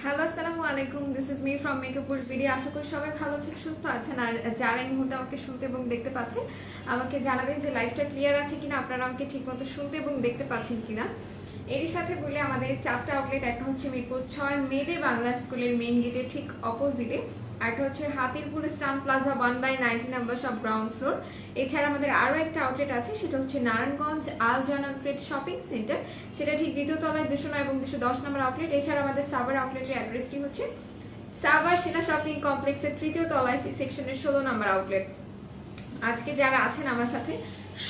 Hello আসসালামু আলাইকুম, this is me from মেকআপুর ভিডিও। আশা করি সবাই ভালো আছেন, সুস্থ আছেন। আর যারা এই মুহূর্তে আমাকে শুনতে এবং দেখতে পাচ্ছেন, আমাকে জানাবেন যে লাইভটা ক্লিয়ার আছে কিনা, আপনারা আমাকে ঠিকমতো শুনতে এবং দেখতে পাচ্ছেন কিনা। এরই সাথে বলে আমাদের 4টা আউটলেট, একটা হচ্ছে মিরপুর 6 মেয়েদের বাংলা স্কুলের মেইন গেটের ঠিক অপোজিটে, একটা হচ্ছে হাতিরপুর স্টান প্লাজা 1/90 নাম্বার সব গ্রাউন্ড ফ্লোর। এছাড়া আমাদের আরও একটা আউটলেট আছে, সেটা হচ্ছে নারায়ণগঞ্জ আল জানা গ্রেড শপিং সেন্টার, সেটা ঠিক দ্বিতীয় তলায় 209 এবং 210 নম্বর আউটলেট। এছাড়া আমাদের সাভার আউটলেটের অ্যাড্রেসটি হচ্ছে সাভার সেনা শপিং কমপ্লেক্সের তৃতীয় তলায় সি সেকশনের 16 নম্বর আউটলেট। আজকে যারা আছেন আমার সাথে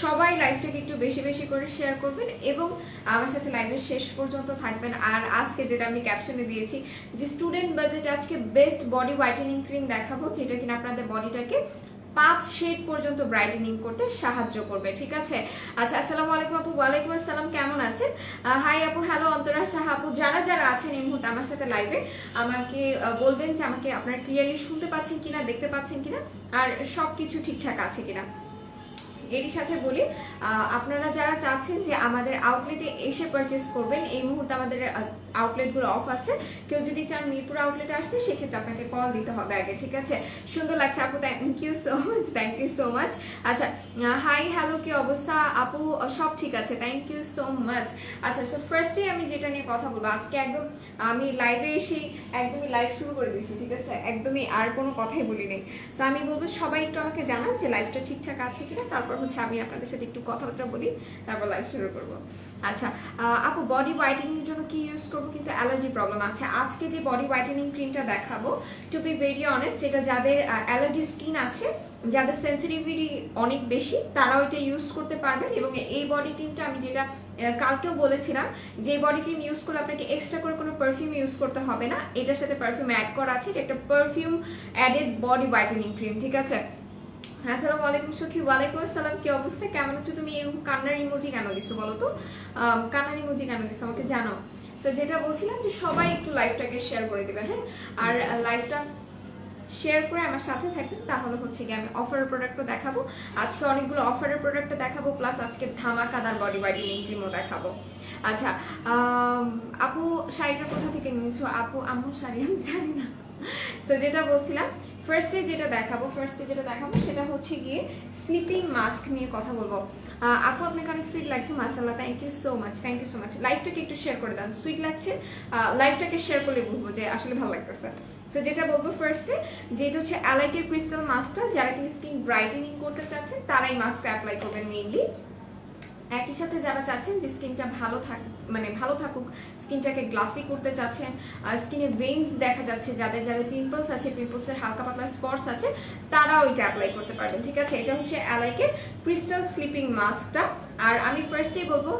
সবাই লাইভটাকে একটু বেশি বেশি করে শেয়ার করবেন এবং আমার সাথে লাইভের শেষ পর্যন্ত থাকবেন। আর আজকে যেটা আমি ক্যাপশনে দিয়েছি যে স্টুডেন্ট বাজেট আজকে বেস্ট বডি হোয়াইটেনিং ক্রিম দেখাবো, যেটা কিনা আপনাদের বডিটাকে 5 শেড পর্যন্ত ব্রাইটেনিং করতে সাহায্য করবে, ঠিক আছে? আচ্ছা, আসসালামু আলাইকুম আপু। ওয়ালাইকুম আসসালাম, কেমন আছেন? হাই আপু, হ্যালো অন্তরা সাহা আপু। যারা যারা আছেন এই মুহূর্তে আমার সাথে লাইভে, আমাকে বলবেন যে আমাকে আপনারা ক্লিয়ারলি শুনতে পাচ্ছেন কিনা, দেখতে পাচ্ছেন কিনা, আর সবকিছু ঠিকঠাক আছে কিনা। এরই সাথে বলি, আপনারা যারা চাচ্ছেন যে আমাদের আউটলেটে এসে পারচেস করবেন, এই মুহূর্তে আমাদের আউটলেটগুলো অফ আছে। কেউ যদি চান মিরপুর আউটলেটে আসতে, সেক্ষেত্রে আপনাকে কল দিতে হবে আগে, ঠিক আছে? সুন্দর লাগছে আপু, thank you so much, thank you so much. আচ্ছা, হাই হ্যালো, কি অবস্থা আপু? সব ঠিক আছে, থ্যাংক ইউ সো মাচ। আচ্ছা, সো ফার্স্টে আমি যেটা নিয়ে কথা বলবো, আজকে একদম আমি লাইভে এসে একদমই লাইভ শুরু করে দিয়েছি, ঠিক আছে? একদমই আর কোনো কথাই বলি নেই। সো আমি বলবো সবাই একটু আমাকে জানান যে লাইভটা ঠিকঠাক আছে কিনা, তারপর হচ্ছে আমি আপনাদের সাথে একটু কথাবার্তা বলি, তারপর লাইভ শুরু করবো। আচ্ছা আপু, বডি হোয়াইটেনিং এর জন্য কি ইউজ করবো, কিন্তু অ্যালার্জি প্রবলেম আছে। আজকে যে বডি হোয়াইটেনিং ক্রিমটা দেখাবো, টু বি ভেরি অনেস্ট, এটা যাদের অ্যালার্জি স্কিন আছে, যাদের সেন্সিটিভিটি অনেক বেশি, তারাও এটা ইউজ করতে পারবেন। এবং এই বডি ক্রিমটা আমি যেটা কালকেও বলেছিলাম, যে বডি ক্রিম ইউজ করলে আপনাকে এক্সট্রা করে কোনো পারফিউম ইউজ করতে হবে না, এটার সাথে পারফিউম অ্যাড করা আছে। এটা একটা perfume added body whitening cream, ঠিক আছে? আসসালামু আলাইকুম সখী। ওয়ালাইকুম আসসালাম, কি অবস্থা, কেমন আছো তুমি? এরকম কান্নার ইমোজি কেন দিছো বলো তো? কান্নার ইমোজি কেন দিছো আমাকে জানাও। সো যেটা বলছিলাম যে সবাই একটু লাইভটাকে শেয়ার করে দিবেন, হ্যাঁ? আর লাইভটা শেয়ার করে আমার সাথে থাকবেন, তাহলে হচ্ছে কি আমি অফারের প্রোডাক্টও দেখাবো। আজকে অনেকগুলো অফারের প্রোডাক্টও দেখাবো, প্লাস আজকে ধামাকাদার বডি হোয়াইটেনিং ক্রিমও দেখাবো। আচ্ছা, আপু শাড়িটা কোথা থেকে নিয়েছো? আপু আম্মুর শাড়ি, আমি জানি না। সো যেটা বলছিলাম, ফার্স্টে যেটা দেখাবো সেটা হচ্ছে গিয়ে স্লিপিং মাস্ক নিয়ে কথা বলবো। আপু আপনাকে অনেক সুইট লাগছে, মাশাআল্লাহ, thank you so much, thank you so much. লাইভটাকে একটু শেয়ার করে দেন, সুইট লাগছে, লাইভটাকে শেয়ার করলে বুঝবো যে আসলে ভালো লাগতেছে। সো যেটা বলবো ফার্স্টে, যেটা হচ্ছে অ্যালাইটের ক্রিস্টাল মাস্কটা, যারা কিনা স্কিন ব্রাইটেনিং করতে চাচ্ছেন তারাই মাস্কটা অ্যাপ্লাই করবেন মেইনলি। একই সাথে যারা চাচ্ছেন যে স্কিনটা ভালো থাকুক, স্কিনটাকে গ্লাসি করতে চাচ্ছেন, স্কিনে ভেইনস দেখা যাচ্ছে, যাদের যাদের পিম্পলস আছে, পিম্পলসের হালকা পাতলা স্পটস আছে, তারাও এটা অ্যাপ্লাই করতে পারবেন, ঠিক আছে? এটা হচ্ছে অ্যালাইকের ক্রিস্টাল স্লিপিং মাস্কটা। আর আমি ফার্স্টেই বলবো,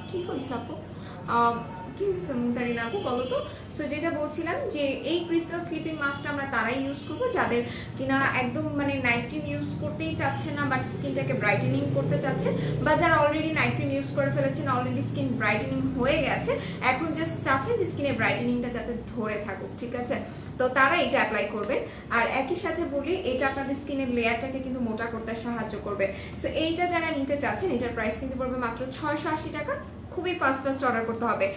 কি হয়েছে আপু, কি হয়েছে মুন্তারি না আপু বলো তো? সো যেটা বলছিলাম যে এই ক্রিস্টাল স্লিপিং মাস্কটা আমরা তারাই ইউজ করবো যাদের কিনা একদম নাইট ক্রিম ইউজ করতেই চাচ্ছে না, বাট স্কিনটাকে ব্রাইটেনিং করতে চাচ্ছে, বা যারা অলরেডি নাইট ক্রিম ইউজ করে ফেলেছেন, অলরেডি স্কিন ব্রাইটেনিং হয়ে গেছে, এখন জাস্ট চাচ্ছেন যে স্কিনে ব্রাইটেনিংটা যাতে ধরে থাকুক, ঠিক আছে? তো তারা এটা অ্যাপ্লাই করবেন। আর একই সাথে বলি, এটা আপনাদের স্কিনের লেয়ারটাকে কিন্তু মোটা করতে সাহায্য করবে। সো এইটা যারা নিতে চাচ্ছেন, এটার প্রাইস কিন্তু পড়বে মাত্র 680 টাকা। খুবই ফাস্ট অর্ডার করতে হবে।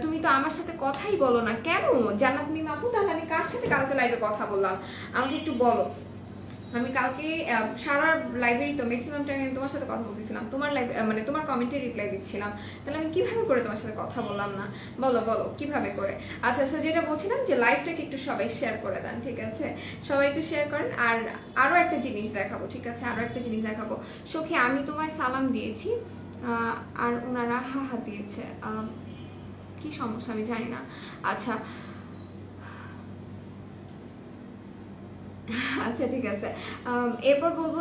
তুমি তো আমার সাথে কথাই বলো না কেন জান্নাত মিম আপু? তাহলে আমি কার সাথে কালকে লাইভে কথা বললাম আমাকে একটু বলো। আমি কালকে সারা লাইব্রেরি তো ম্যাক্সিমাম টাইম আমি তোমার সাথে কথা বলতেছিলাম, তোমার লাইভ তোমার কমেন্টে রিপ্লাই দিচ্ছিলাম, তাহলে আমি কিভাবে করে তোমার সাথে কথা বললাম না? বলো বলো কিভাবে করে। আচ্ছা, সো যেটা বলছিলাম যে লাইভটাকে একটু সবাই শেয়ার করে দেন, ঠিক আছে? সবাই একটু শেয়ার করেন। আর আরও একটা জিনিস দেখাবো, ঠিক আছে? আরও একটা জিনিস দেখাবো। সখী, আমি তোমায় সালাম দিয়েছি, আর ওনারা হা দিয়েছে, কি সমস্যা আমি জানি না। আচ্ছা আচ্ছা, ঠিক আছে। এরপর বলবো,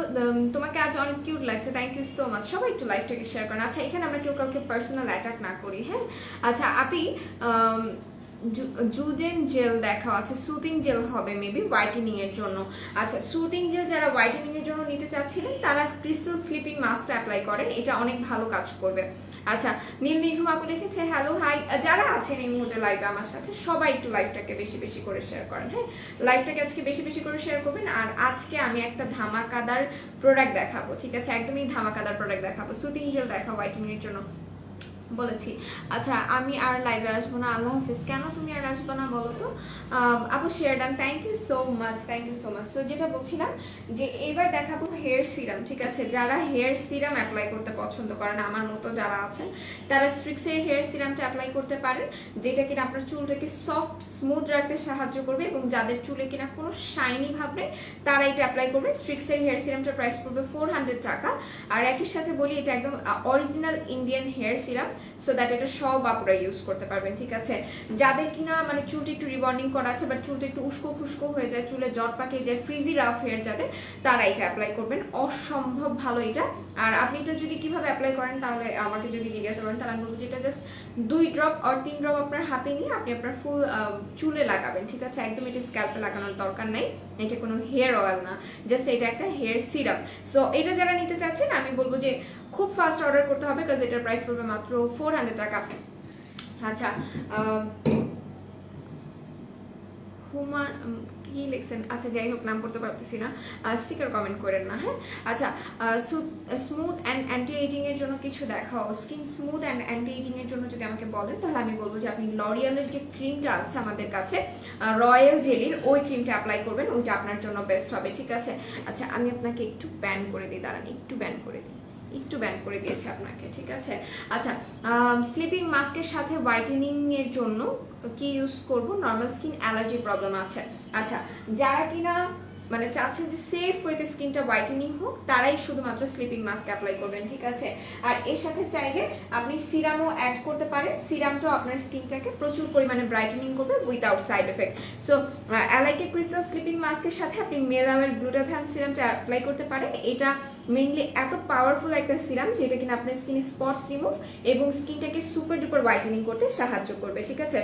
তোমাকে আজ অনেক কিউট লাগছে, থ্যাংক ইউ সো মাচ। সবাই একটু লাইভটাকে শেয়ার করেন। আচ্ছা, এখানে আমরা কেউ কাউকে পার্সোনাল অ্যাটাক না করি, হ্যাঁ? আচ্ছা আপি, জুডেন জেল দেখা আছে, সুদিং জেল হবে মেবি হোয়াইটেনিং এর জন্য। আচ্ছা, সুদিং জেল যারা হোয়াইটেনিং এর জন্য নিতে চাচ্ছিলেন, তারা ক্রিস্টাল স্লিপিং মাস্কটা অ্যাপ্লাই করেন, এটা অনেক ভালো কাজ করবে। আচ্ছা, নীল নিঝুম আপু লিখেছে হ্যালো হাই। যারা আছেন এই মুহূর্তে লাইভে আমার সাথে, সবাই একটু লাইভটাকে বেশি বেশি করে শেয়ার করেন, হ্যাঁ? লাইভটাকে আজকে বেশি বেশি করে শেয়ার করবেন। আর আজকে আমি একটা ধামাকাদার প্রোডাক্ট দেখাবো, ঠিক আছে? একদমই ধামাকাদার প্রোডাক্ট দেখাবো। সুদিং জেল দেখাবো হোয়াইটেনিং এর জন্য। বলেছি। আচ্ছা আমি আর লাইভে আসবো না, আল্লাহ হাফিজ। কেন তুমি আর আসবো না বলো তো? আপু share done, thank you so much, thank you so much. So যেটা বলছিলাম যে এবার দেখাবো হেয়ার সিরাম, ঠিক আছে? যারা হেয়ার সিরাম অ্যাপ্লাই করতে পছন্দ করেন, আমার মতো যারা আছেন, তারা স্ট্রিক্সের হেয়ার সিরামটা অ্যাপ্লাই করতে পারেন, যেটা কিনা আপনার চুলটাকে সফট স্মুথ রাখতে সাহায্য করবে, এবং যাদের চুলে কিনা কোনো শাইনি ভাব নেই তারা এটা অ্যাপ্লাই করবে। স্ট্রিক্সের হেয়ার সিরামটার প্রাইস পড়বে 400 টাকা। আর একই সাথে বলি এটা একদম original Indian hair serum, so that এটা সব আপনারা ইউজ করতে পারবেন, ঠিক আছে? যাদের কিনা মানে চুলটা একটু রিবন্ডিং করা আছে, বাট চুলটা একটু উস্কো খুস্কো হয়ে যায়, চুলে জট পাকে যায়, ফ্রিজি রাফ হেয়ার যাদের, তারা এটা অ্যাপ্লাই করবেন। অসম্ভব ভালো এটা। আর আপনি এটা যদি কিভাবে অ্যাপ্লাই করেন তাহলে আমাকে যদি জিজ্ঞাসা করেন তাহলে আমি বলবো যে এটা জাস্ট 2 ড্রপ আর 3 ড্রপ আপনার হাতে নিয়ে আপনি আপনার ফুল চুলে লাগাবেন, ঠিক আছে? একদম এটা স্ক্যাল্পে লাগানোর দরকার নাই, এটা কোনো হেয়ার অয়েল না, জাস্ট এটা একটা হেয়ার সিরাম। সো এটা যারা নিতে চাচ্ছেন আমি বলবো যে খুব ফাস্ট অর্ডার করতে হবে, কারণ এটার প্রাইস পড়বে মাত্র 400 টাকা। আচ্ছা হুমা কি লিখছেন? আচ্ছা যাই হোক, নাম পড়তে পারতেছি না, স্টিকার কমেন্ট করেন না, হ্যাঁ? আচ্ছা স্মুথ অ্যান্ড অ্যান্টি এজিং এর জন্য কিছু দেখাও। Skin smooth and anti ageing এর জন্য যদি আমাকে বলেন তাহলে আমি বলবো যে আপনি লরিয়ালের যে ক্রিমটা আছে আমাদের কাছে, রয়্যাল জেলির, ওই ক্রিমটা অ্যাপ্লাই করবেন, ওইটা আপনার জন্য বেস্ট হবে, ঠিক আছে? আচ্ছা আমি আপনাকে একটু ব্যান করে দিই, দাঁড়ান একটু ব্যান করে দিই, একটু ব্যান করে দিয়েছে আপনাকে, ঠিক আছে? আচ্ছা স্লিপিং মাস্কের সাথে হোয়াইটেনিং এর জন্য কি ইউজ করব? নর্মাল স্কিন অ্যালার্জি প্রবলেম আছে, আচ্ছা যারা কিনা মানে চাচ্ছেন যে সেফ ওয়েতে স্কিনটা হোয়াইটেনিং হোক, তারাই শুধুমাত্র স্লিপিং মাস্ক অ্যাপ্লাই করবেন, ঠিক আছে? আর এর সাথে চাইলে আপনি সিরামও অ্যাড করতে পারেন, সিরামটাও আপনার স্কিনটাকে প্রচুর পরিমাণে ব্রাইটেনিং করবে উইদাউট সাইড এফেক্ট। সো অ্যালাইকে ক্রিস্টাল স্লিপিং মাস্কের সাথে আপনি মেলামের গ্লুটাথায়ন সিরামটা অ্যাপ্লাই করতে পারেন। এটা মেইনলি এত পাওয়ারফুল একটা সিরাম যেটা কিনা আপনার স্কিন স্পটস রিমুভ এবং স্কিনটাকে সুপার ডুপার হোয়াইটেনিং করতে সাহায্য করবে, ঠিক আছে?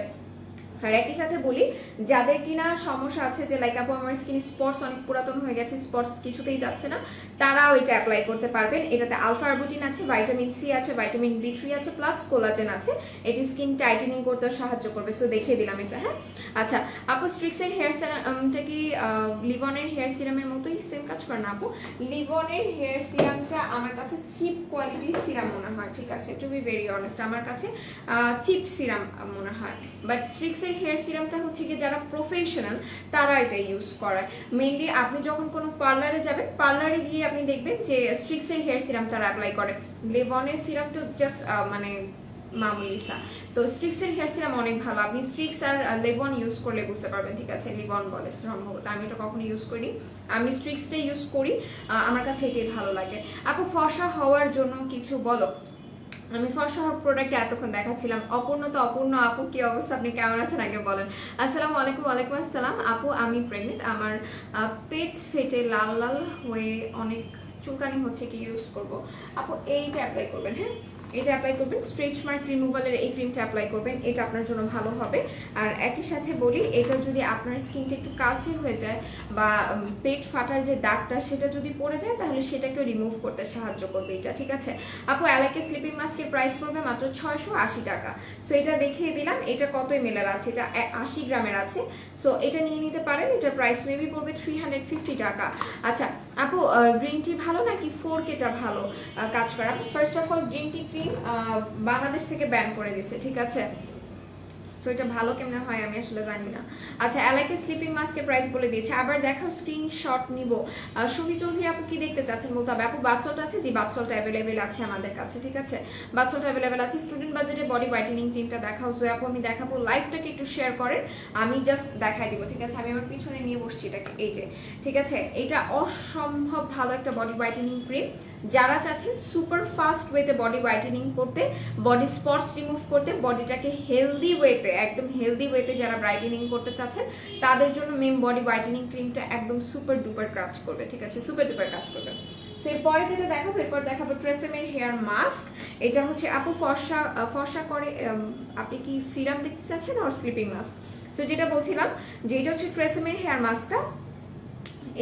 আর একই সাথে বলি যাদের কিনা সমস্যা আছে যে লাইক আপু আমার স্কিন স্পটস অনেক পুরাতন হয়ে গেছে, স্পটস কিছুতেই যাচ্ছে না, তারাও এটা অ্যাপ্লাই করতে পারবেন। এটাতে আলফা আরবুটিন আছে, ভিটামিন সি আছে, ভিটামিন B3 আছে, প্লাস কোলাজেন আছে, এটি স্কিন টাইটেনিং করতে সাহায্য করবে। সো দেখিয়ে দিলাম এটা, হ্যাঁ? আচ্ছা আপু স্ট্রিক্সের হেয়ার সিরামটা কি লিভনের হেয়ার সিরামের মতোই সেম কাজ করে না? আপু লিভনের হেয়ার সিরামটা আমার কাছে চিপ কোয়ালিটির সিরাম মনে হয়, ঠিক আছে? টু বি ভেরি অনেস্ট আমার কাছে চিপ সিরাম মনে হয়, বাট স্ট্রিক্স হেয়ার সিরামটা হচ্ছে কি যারা প্রফেশনাল তারা এটা ইউজ করে। মেইনলি আপনি যখন কোনো পার্লারে যাবেন, পার্লারে গিয়ে আপনি দেখবেন যে স্ট্রিক্সের হেয়ার সিরাম তারা অ্যাপ্লাই করে, লেভনের সিরাম তো জাস্ট মানে মামুলিসা। তো স্ট্রিক্সের হেয়ার সিরাম অনেক ভালো, আপনি স্ট্রিক্স আর লেভন ইউজ করলে বুঝতে পারবেন, ঠিক আছে? লিভন বলে সম্ভবত, আমি এটা কখনো ইউজ করিনি, আমি স্ট্রিক্সটাই ইউজ করি, আমার কাছে এটাই ভালো লাগে। আপু ফর্সা হওয়ার জন্য কিছু বলো। আমি ফর্সা হওয়ার প্রোডাক্ট এতক্ষণ দেখাচ্ছিলাম। অপূর্ণ তো অপূর্ণ আপু কি অবস্থা, আপনি কেমন আছেন আগে বলেন। আসসালামু আলাইকুম। ওয়ালাইকুম আসসালাম আপু, আমি প্রেগনেন্ট, আমার পেট ফেটে লাল লাল হয়ে অনেক চুলকানি হচ্ছে, কি ইউজ করব? আপু এইটা অ্যাপ্লাই করবেন, হ্যাঁ এটা অ্যাপ্লাই করবেন, স্ট্রেচ মার্ক রিমুভালের এই ক্রিমটা অ্যাপ্লাই করবেন, এটা আপনার জন্য ভালো হবে। আর একই সাথে বলি এটা যদি আপনার স্কিনটা একটু কাছে হয়ে যায় বা পেট ফাটার যে দাগটা সেটা যদি পড়ে যায় তাহলে সেটাকেও রিমুভ করতে সাহায্য করবে এটা, ঠিক আছে? আপু অ্যালাইকে স্লিপিং মাস্কের প্রাইস পড়বে মাত্র 680 টাকা। সো এটা দেখিয়ে দিলাম, এটা কত ml আছে, এটা 80 গ্রামের আছে। সো এটা নিয়ে নিতে পারেন, এটার প্রাইস মেবি পড়বে 350 টাকা। আচ্ছা আপু গ্রিন টি ভালো নাকি 4Kটা ভালো কাজ করে? আপু first of all green tea cream Bangladesh থেকে ব্যান করে দিছে, ঠিক আছে? সো এটা ভালো কেমনে হয় আমি আসলে জানি না। আচ্ছা অ্যালাইকে স্লিপিং মাস্কের প্রাইস বলে দিয়েছে, আবার দেখাও স্ক্রিনশট নিব। সুমি চৌধুরী আপু কি দেখতে চাচ্ছেন বলতে হবে। আপু বাথসল্ট আছে? জি বাথসল্ট অ্যাভেলেবেল আছে আমাদের কাছে, ঠিক আছে? বাথসল্ট অ্যাভেলেবেল আছে। স্টুডেন্ট বাজারে বডি হোয়াইটেনিং ক্রিমটা দেখাও। জয় আপু আমি দেখাবো, লাইভটাকে একটু শেয়ার করেন, আমি জাস্ট দেখাই দিব, ঠিক আছে? আমি আমার পিছনে নিয়ে বসছি এটাকে, এই যে, ঠিক আছে? এটা অসম্ভব ভালো একটা বডি হোয়াইটেনিং ক্রিম। যারা চাচ্ছেন সুপার ফাস্ট ওয়েতে বডি হোয়াইটেনিং করতে, বডি স্পটস রিমুভ করতে, বডিটাকে হেলদি ওয়েতে, একদম হেলদি ওয়েতে যারা ব্রাইটেনিং করতে চাচ্ছেন তাদের জন্য মেম বডি হোয়াইটেনিং ক্রিমটা একদম সুপার ডুপার কাজ করবে, ঠিক আছে? সুপার ডুপার কাজ করবে। সো এরপরে যেটা দেখাবো, এরপর দেখাবো ট্রেসেমের হেয়ার মাস্ক। এটা হচ্ছে আপু ফর্সা করে, আপনি কি সিরাম দেখতে চাচ্ছেন আর স্লিপিং মাস্ক? সো যেটা বলছিলাম যে এটা হচ্ছে ট্রেসেমের হেয়ার মাস্কটা,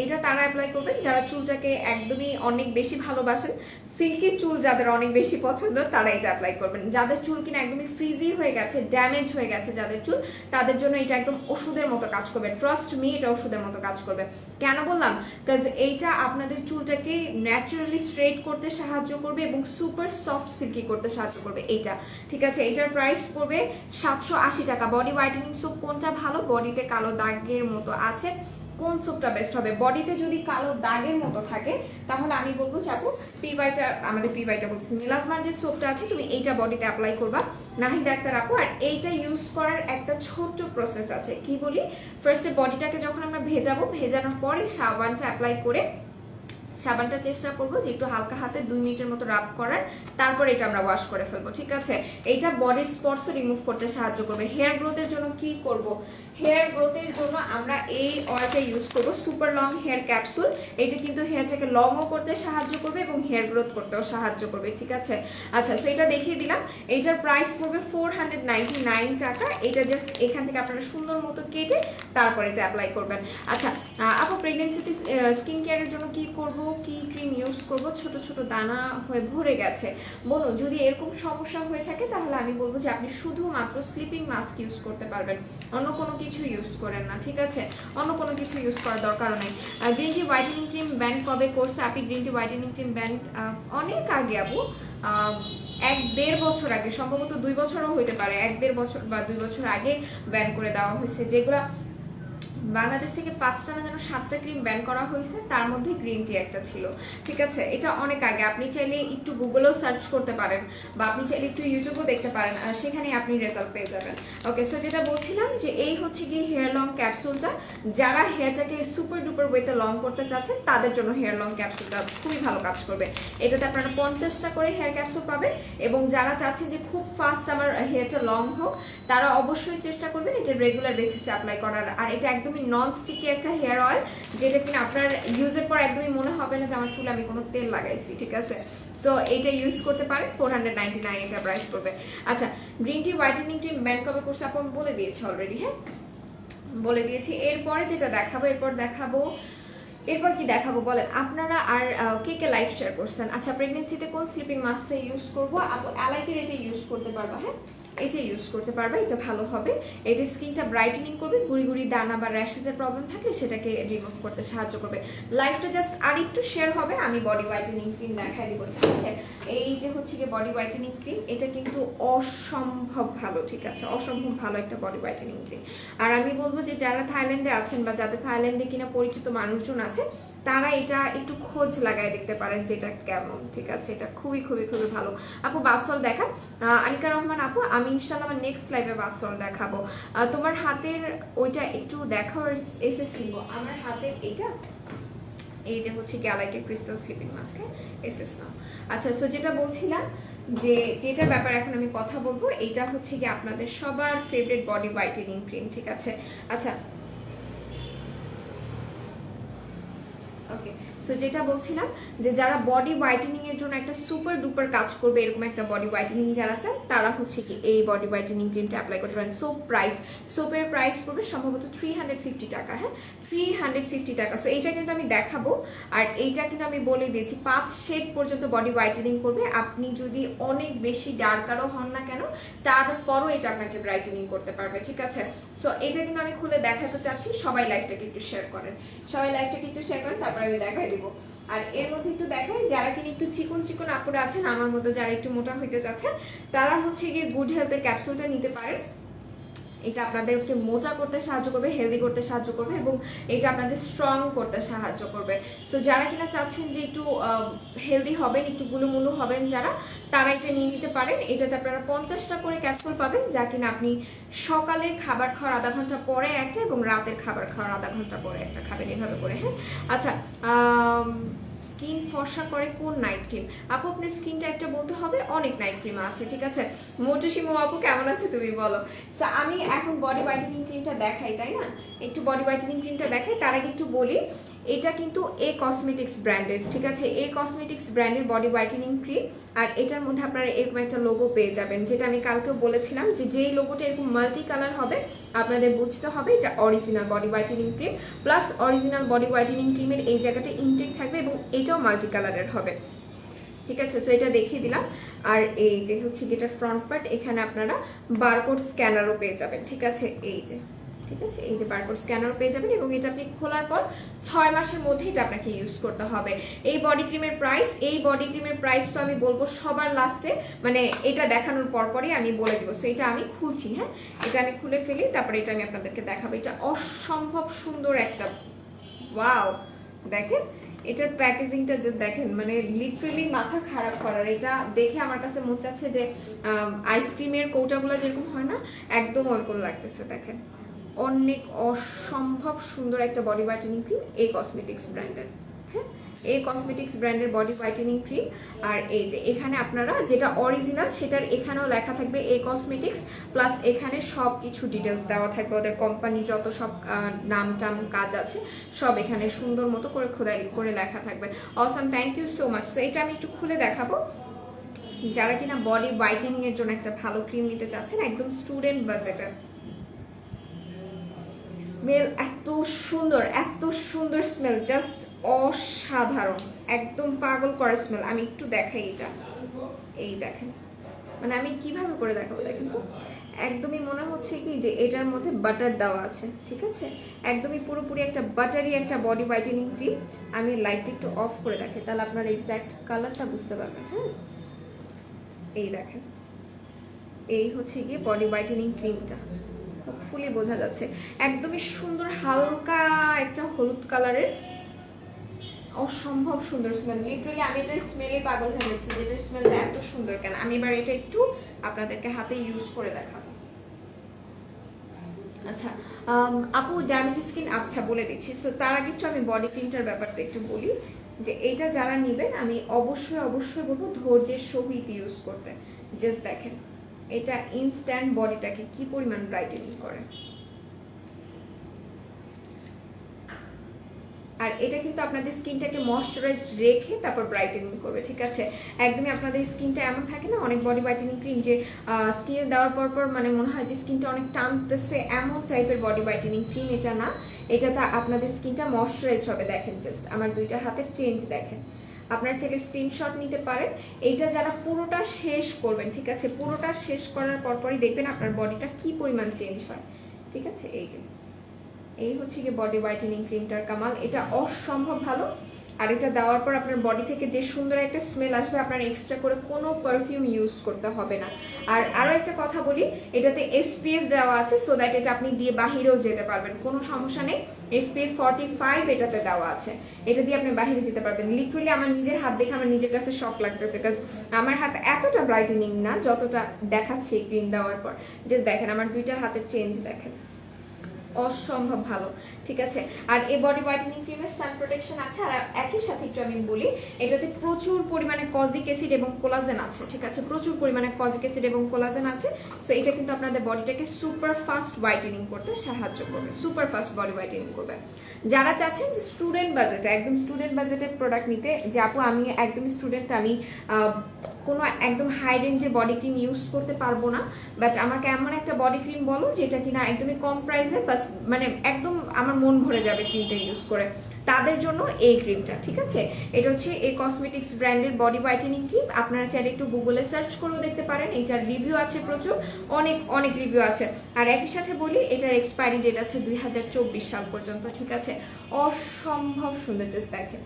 এটা তারা অ্যাপ্লাই করবেন যারা চুলটাকে একদমই অনেক বেশি ভালোবাসেন, সিল্কি চুল যাদের অনেক বেশি পছন্দ তারা এটা অ্যাপ্লাই করবেন। যাদের চুল কিনা একদমই ফ্রিজি হয়ে গেছে, ড্যামেজ হয়ে গেছে যাদের চুল, তাদের জন্য এটা একদম ওষুধের মতো কাজ করবে। ট্রাস্ট মি, এটা ওষুধের মতো কাজ করবে। কেন বললাম? বিকজ এইটা আপনাদের চুলটাকে ন্যাচারালি স্ট্রেট করতে সাহায্য করবে এবং সুপার সফট সিল্কি করতে সাহায্য করবে এইটা, ঠিক আছে। এটার প্রাইস পড়বে 780 টাকা। বডি হোয়াইটেনিং সোপ কোনটা ভালো? বডিতে কালো দাগের মতো আছে, কোন সোপটা বেস্ট হবে? বডিতে যদি কালো দাগের মতো থাকে তাহলে আমি বলবো যে আপু আমাদের পিবাইটা বলতেছি, মিলাজমার যে সোপটা আছে তুমি এইটা বডিতে অ্যাপ্লাই করবা, নাহিদ আক্তার আপু। আর এইটা ইউজ করার একটা ছোট্ট প্রসেস আছে, কি বলি? ফার্স্টে বডিটাকে যখন আমরা ভেজাবো, ভেজানোর পরে সাবানটা অ্যাপ্লাই করে সাবানটা চেষ্টা করবো যে একটু হালকা হাতে 2 মিনিটের মতো রাব করার, তারপর এটা আমরা ওয়াশ করে ফেলবো, ঠিক আছে। এইটা বডির স্পটসও রিমুভ করতে সাহায্য করবে। হেয়ার গ্রোথের জন্য কি করব? হেয়ার গ্রোথের জন্য আমরা এই অয়েলটা ইউজ করব, সুপার লং হেয়ার ক্যাপসুল। এটা কিন্তু হেয়ারটাকে লংও করতে সাহায্য করবে এবং হেয়ার গ্রোথ করতেও সাহায্য করবে, ঠিক আছে। আচ্ছা, সো এটা দেখিয়ে দিলাম। এইটার প্রাইস পড়বে 499 টাকা। এটা জাস্ট এখান থেকে আপনারা সুন্দর মতো কেটে তারপর এটা অ্যাপ্লাই করবেন। আচ্ছা আপু, প্রেগনেন্সিতে স্কিন কেয়ারের জন্য কি করব, কি ক্রিম ইউজ করব? ছোট ছোট দানা হয়ে ভরে গেছে। বলুন, যদি এরকম সমস্যা হয়ে থাকে তাহলে আমি বলবো যে আপনি শুধুমাত্র স্লিপিং মাস্ক ইউজ করতে পারবেন, অন্য কোনো কিছু ইউজ করেন না, ঠিক আছে। অন্য কোনো কিছু ইউজ করার দরকার নেই। Green tea whitening cream band কবে করছে আপনি? Green tea whitening cream band অনেক আগে আপু, 1-1.5 বছর আগে, সম্ভবত 2 বছরও হইতে পারে, 1-1.5 বছর বা 2 বছর আগে ব্যান করে দেওয়া হয়েছে। যেগুলা বাংলাদেশ থেকে 5টা না যেন 7টা ক্রিম ব্যান করা হয়েছে, তার মধ্যে গ্রিন টি একটা ছিল, ঠিক আছে। এটা অনেক আগে। আপনি চাইলে একটু গুগলেও সার্চ করতে পারেন বা আপনি চাইলে একটু ইউটিউবেও দেখতে পারেন, আর সেখানে আপনি রেজাল্ট পেয়ে যাবেন। ওকে, সো যেটা বলছিলাম যে এই হচ্ছে গিয়ে হেয়ার লং ক্যাপসুলটা। যারা হেয়ারটাকে সুপার ডুপার ওয়েতে লং করতে চাচ্ছেন তাদের জন্য হেয়ার লং ক্যাপসুলটা খুবই ভালো কাজ করবে। এটাতে আপনারা 50টা করে হেয়ার ক্যাপসুল পাবেন। এবং যারা চাচ্ছেন যে খুব ফাস্ট আমার হেয়ারটা লং হোক, তারা অবশ্যই চেষ্টা করবেন এটা রেগুলার বেসিসে অ্যাপ্লাই করার। আর এটা একদমই নন স্টিকি একটা হেয়ার অয়েল, যেটা কিনা আপনার ইউজের পর একদমই মনে হবে না যে আমার চুলে আমি কোনো তেল লাগাইছি, ঠিক আছে। সো এটা ইউজ করতে পারেন। 499 এটা প্রাইস পড়বে। আচ্ছা, green tea whitening cream ban কবে করছে আপু? আমি বলে দিয়েছি অলরেডি, হ্যাঁ বলে দিয়েছি। এরপরে যেটা দেখাবো, এরপর কি দেখাবো বলেন আপনারা? আর কে কে লাইফ শেয়ার করছেন? আচ্ছা, প্রেগনেন্সিতে কোন স্লিপিং মাস্ক ইউজ করবো আপু? অ্যালাইকের এটা ইউজ করতে পারবা, হ্যাঁ এটা ইউজ করতে পারবে, এটা ভালো হবে। এটা স্কিনটা ব্রাইটেনিং করবে, গুড়ি গুড়ি দানা বা র্যাশেসের প্রবলেম থাকলে সেটাকে রিমুভ করতে সাহায্য করবে। লাইফটা জাস্ট আর একটু শেয়ার হবে, আমি বডি হোয়াইটেনিং ক্রিম দেখাই দিব, ঠিক আছে। এই যে হচ্ছে গিয়ে বডি হোয়াইটেনিং ক্রিম, এটা কিন্তু অসম্ভব ভালো, ঠিক আছে, অসম্ভব ভালো একটা বডি হোয়াইটেনিং ক্রিম। আর আমি বলবো যে যারা থাইল্যান্ডে আছেন বা যাদের থাইল্যান্ডে কিনা পরিচিত মানুষজন আছে, তারা এটা একটু খোঁজ লাগায় দেখতে পারেন যে এটা কেমন, ঠিক আছে। এটা খুবই খুবই খুবই ভালো। আপু বাথসল দেখা, আনিকা রহমান আপু, আমি ইনশাল্লাহ আমার নেক্সট লাইভে বাথসল দেখাবো। তোমার হাতের ওইটা একটু দেখাও, এসএস নিব। আমার হাতের এইটা, এই যে হচ্ছে গ্যালাইকের ক্রিস্টাল স্লিপিং মাস্ক, এসএস নাও। আচ্ছা, সো যেটা বলছিলাম যে যেটার ব্যাপারে এখন আমি কথা বলবো, এইটা হচ্ছে কি আপনাদের সবার ফেভারিট বডি হোয়াইটেনিং ক্রিম, ঠিক আছে। আচ্ছা, ওকে, সো যেটা বলছিলাম যে যারা বডি হোয়াইটেনিং এর জন্য একটা সুপার ডুপার কাজ করবে, এরকম একটা বডি হোয়াইটেনিং যারা চান, তারা হচ্ছে কি এই বডি হোয়াইটেনিং ক্রিমটা অ্যাপ্লাই করতে পারেন। সোপের প্রাইস পড়বে সম্ভবত 350 টাকা, হ্যাঁ 350 টাকা। সো এইটা কিন্তু আমি দেখাবো। আর এইটা কিন্তু আমি বলে দিয়েছি 5 শেড পর্যন্ত বডি হোয়াইটেনিং করবে। আপনি যদি অনেক বেশি ডার্কারও হন না কেন, তারপরও এটা আপনাকে ব্রাইটেনিং করতে পারবে, ঠিক আছে। সো এটা কিন্তু আমি খুলে দেখাতে চাচ্ছি। সবাই লাইফটাকে একটু শেয়ার করেন, তারপর আমি দেখাই দিব। আর এর মধ্যে একটু দেখাই, যারা কিনা একটু চিকন চিকন আপুরা আছেন আমার মধ্যে, যারা একটু মোটা হইতে যাচ্ছেন, তারা হচ্ছে গিয়ে গুড হেলথের ক্যাপসুলটা নিতে পারেন। এটা আপনাদেরকে মোটা করতে সাহায্য করবে, হেলদি করতে সাহায্য করবে এবং এটা আপনাদের স্ট্রং করতে সাহায্য করবে। সো যারা কিনা চাচ্ছেন যে একটু হেলদি হবেন, একটু গুলুমুলু হবেন, যারা, তারা এটা নিয়ে নিতে পারেন। এটাতে আপনারা 50টা করে ক্যাপসুল পাবেন, যা কিনা আপনি সকালে খাবার খাওয়ার আধা ঘন্টা পরে একটা এবং রাতের খাবার খাওয়ার আধা ঘন্টা পরে একটা খাবেন, এভাবে করে, হ্যাঁ। আচ্ছা, স্কিন ফর্সা করে কোন নাইট ক্রিম আপু? আপনার স্কিন টাইপটা বলতে হবে, অনেক নাইট ক্রিম আছে, ঠিক আছে। মোটুসিমো আপু কেমন আছে তুমি বলো? আমি এখন বডি হোয়াইটেনিং ক্রিমটা দেখাই, তাই না? একটু বডি হোয়াইটেনিং ক্রিমটা দেখাই, তার আগে একটু বলি এটা কিন্তু এ কসমেটিক্স ব্র্যান্ডের, ঠিক আছে, এ কসমেটিক্স ব্র্যান্ডের বডি হোয়াইটেনিং ক্রিম। আর এটার মধ্যে আপনারা এরকম একটা লোগো পেয়ে যাবেন, যেটা আমি কালকেও বলেছিলাম যে যেই লোগোটা এরকম মাল্টি কালার হবে আপনাদের বুঝতে হবে এটা original body whitening cream. Plus original body whitening ক্রিমের এই জায়গাটা ইনটেক থাকবে এবং এটাও মাল্টি কালারের হবে, ঠিক আছে। সো এটা দেখিয়ে দিলাম। আর এই যে হচ্ছে এটা ফ্রন্ট পার্ট, এখানে আপনারা বারকোড স্ক্যানারও পেয়ে যাবেন, ঠিক আছে, এই যে, ঠিক আছে, এই যে বারকোড স্ক্যানার পেয়ে যাবেন এবং এটা আপনি খোলার পর 6 মাসের মধ্যে এটা আপনাকে ইউজ করতে হবে। এই বডি ক্রিমের প্রাইস তো আমি বলবো সবার লাস্টে, মানে এটা দেখানোর পরপরই আমি বলে দিব। সো এটা আমি খুলছি, হ্যাঁ, এটা আমি খুলে ফেলি, তারপরে এটা আমি আপনাদেরকে দেখাবো। এটা অসম্ভব সুন্দর একটা, ওয়াও, দেখেন এটার প্যাকেজিংটা জাস্ট দেখেন, মানে লিটারালি মাথা খারাপ করার। এটা দেখে আমার কাছে মনে চাচ্ছে যে আইসক্রিমের কৌটাগুলো যেরকম হয় না, একদম ওরকম লাগতেছে। দেখেন অনেক অসম্ভব সুন্দর একটা বডি হোয়াইটেনিং ক্রিম এই কসমেটিক্স ব্র্যান্ডের, হ্যাঁ, এই কসমেটিক্স ব্র্যান্ডের বডি হোয়াইটেনিং ক্রিম। আর এই যে এখানে আপনারা যেটা অরিজিনাল সেটার এখানেও লেখা থাকবে এই কসমেটিক্স, প্লাস এখানে সব কিছু ডিটেলস দেওয়া থাকবে, ওদের কোম্পানির যত সব নাম টাম কাজ আছে সব এখানে সুন্দর মতো করে খোদাই করে লেখা থাকবে। Awesome, thank you so much. তো এটা আমি একটু খুলে দেখাবো, যারা কিনা বডি হোয়াইটেনিং এর জন্য একটা ভালো ক্রিম নিতে চাচ্ছেন একদম স্টুডেন্ট বাজেটের। স্মেল এত সুন্দর স্মেল, জাস্ট অসাধারণ, একদম পাগল করে স্মেল। আমি একটু দেখাই এটা, এই দেখেন, মানে আমি কিভাবে করে দেখাবো, দেখেন তো, একদমই মনে হচ্ছে কি যে এটার মধ্যে বাটার দেওয়া আছে, ঠিক আছে, একদমই পুরোপুরি একটা বাটারি একটা বডি হোয়াইটেনিং ক্রিম। আমি লাইটটা একটু অফ করে রাখি, তাহলে আপনার এক্স্যাক্ট কালারটা বুঝতে পারবেন। হ্যাঁ, এই দেখেন, এই হচ্ছে গিয়ে বডি হোয়াইটেনিং ক্রিমটা, ফুলি বোঝা যাচ্ছে, একদমই সুন্দর হালকা একটা হলুদ কালারের, অসম্ভব সুন্দর স্মেল। লিটারালি আমি এটার স্মেলে পাগল হয়ে গেছি, যেটার স্মেলটা এত সুন্দর কেন। আমি এবার এটা একটু আপনাদেরকে হাতে ইউজ করে দেখাবো। আচ্ছা আপু, ড্যামেজ স্কিন, আচ্ছা বলে দিচ্ছি। সো তার আগে একটু আমি বডি ক্রিমটার ব্যাপারটা একটু বলি, যে এটা যারা নেবেন আমি অবশ্যই বলবো ধৈর্যের সহিত ইউজ করতে। জাস্ট দেখেন এটা ইনস্ট্যান্ট বডিটাকে কি পরিমাণ ব্রাইটেনিং করে। আর এটা কিন্তু আপনাদের স্কিনটাকে ময়শ্চারাইজ রেখে তারপর ব্রাইটেনিং করবে, ঠিক আছে। একদমই আপনাদের স্কিনটা এমন থাকে না অনেক বডি হোয়াইটেনিং ক্রিম যে স্কিনে দেওয়ার পর মানে মনে হয় যে স্কিনটা অনেক টানতেছে, এমন টাইপের বডি হোয়াইটেনিং ক্রিম এটা না। এটাতে আপনাদের স্কিনটা ময়শ্চারাইজ হবে। দেখেন জাস্ট আমার দুইটা হাতের চেঞ্জ দেখেন, আপনার চাইলে স্ক্রিনশট নিতে পারেন। এইটা যারা পুরোটা শেষ করবেন, ঠিক আছে, পুরোটা শেষ করার পরপরই দেখবেন আপনার বডিটা কি পরিমাণ চেঞ্জ হয়, ঠিক আছে। এই হচ্ছে কি বডি হোয়াইটেনিং ক্রিমটার কামাল, এটা অসম্ভব ভালো। আর এটা দেওয়ার পর আপনার বডি থেকে যে সুন্দর একটা স্মেল আসবে, আপনার এক্সট্রা করে কোনো পারফিউম ইউজ করতে হবে না। আর আরও একটা কথা বলি, এটাতে SPF দেওয়া আছে, সো দ্যাট এটা আপনি দিয়ে বাহিরেও যেতে পারবেন, কোনো সমস্যা নেই। SPF 45 এটাতে দেওয়া আছে, এটা দিয়ে আপনি বাহিরে যেতে পারবেন। লিটারালি আমার নিজের হাত দেখে আমার নিজের কাছে শক লাগতেছে, কারণ আমার হাত এতটা ব্রাইটেনিং না যতটা দেখাচ্ছে ক্রিম দেওয়ার পর। জাস্ট দেখেন আমার দুইটা হাতের চেঞ্জ দেখেন, অসম্ভব ভালো, ঠিক আছে। আর এই বডি হোয়াইটেনিং ক্রিমের সান প্রোটেকশন আছে। আর একই সাথে একটু আমি বলি, এটাতে প্রচুর পরিমাণে কজিক অ্যাসিড এবং কোলাজেন আছে, ঠিক আছে, প্রচুর পরিমাণে কজিক অ্যাসিড এবং কোলাজেন আছে। সো এটা কিন্তু আপনাদের বডিটাকে সুপার ফাস্ট হোয়াইটেনিং করতে সাহায্য করবে, সুপার ফাস্ট বডি হোয়াইটেনিং করবে। যারা চাচ্ছেন যে স্টুডেন্ট বাজেটে, একদম স্টুডেন্ট বাজেটের প্রোডাক্ট নিতে, যে আপু আমি একদম স্টুডেন্ট, আমি কোনো একদম হাই রেঞ্জে বডি ক্রিম ইউজ করতে পারবো না, বাট আমাকে এমন একটা বডি ক্রিম বলো যেটা কিনা একদমই কম প্রাইসে, বাস মানে একদম আমার মন ভরে যাবে ক্রিমটা ইউজ করে, তাদের জন্য এই ক্রিমটা, ঠিক আছে। এটা হচ্ছে এই কসমেটিক্স ব্র্যান্ডের বডি হোয়াইটেনিং ক্রিম। আপনারা চাইলে একটু গুগলে সার্চ করেও দেখতে পারেন, এটার রিভিউ আছে প্রচুর, অনেক রিভিউ আছে। আর একই সাথে বলি এটার এক্সপায়ারি ডেট আছে 2024 সাল পর্যন্ত, ঠিক আছে। অসম্ভব সুন্দর, জাস্ট দেখেন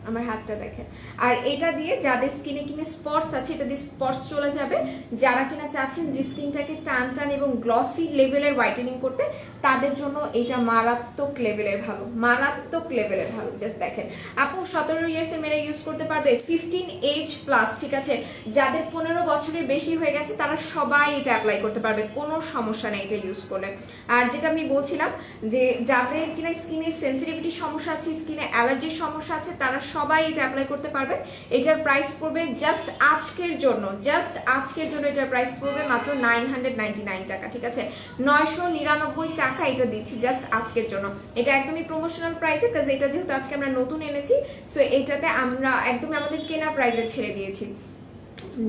আমার হাতটা দেখেন। আর এটা দিয়ে যাদের স্কিনে কিনে স্পটস আছে, এটা দিয়ে স্পটস চলে যাবে। যারা কিনা চাচ্ছেন যে স্কিনটাকে টান টান এবং গ্লসি লেভেলের হোয়াইটেনিং করতে, তাদের জন্য এটা মারাত্মক লেভেলের ভালো, মারাত্মক লেভেলের ভালো। জাস্ট দেখেন আপু 17 ইয়ার্সের মেয়েরা ইউজ করতে পারবে, 15 এজ প্লাস, ঠিক আছে। যাদের 15 বছরের বেশি হয়ে গেছে তারা সবাই এটা অ্যাপ্লাই করতে পারবে, কোনো সমস্যা নেই এটা ইউজ করলে। আর যেটা আমি বলছিলাম যে যাদের কিনা স্কিনের সেন্সিটিভিটির সমস্যা আছে, স্কিনে অ্যালার্জির সমস্যা আছে, তারা সবাই এটা অ্যাপ্লাই করতে পারবেন। এটার প্রাইস পড়বে জাস্ট আজকের জন্য এটার প্রাইস পড়বে মাত্র 999 টাকা, ঠিক আছে? 999 টাকা এটা দিচ্ছি জাস্ট আজকের জন্য। এটা একদমই প্রমোশনাল প্রাইসে, কারণ এটা যেহেতু আজকে আমরা নতুন এনেছি, সো এটাতে আমরা একদমই আমাদের কেনা প্রাইসে ছেড়ে দিয়েছি।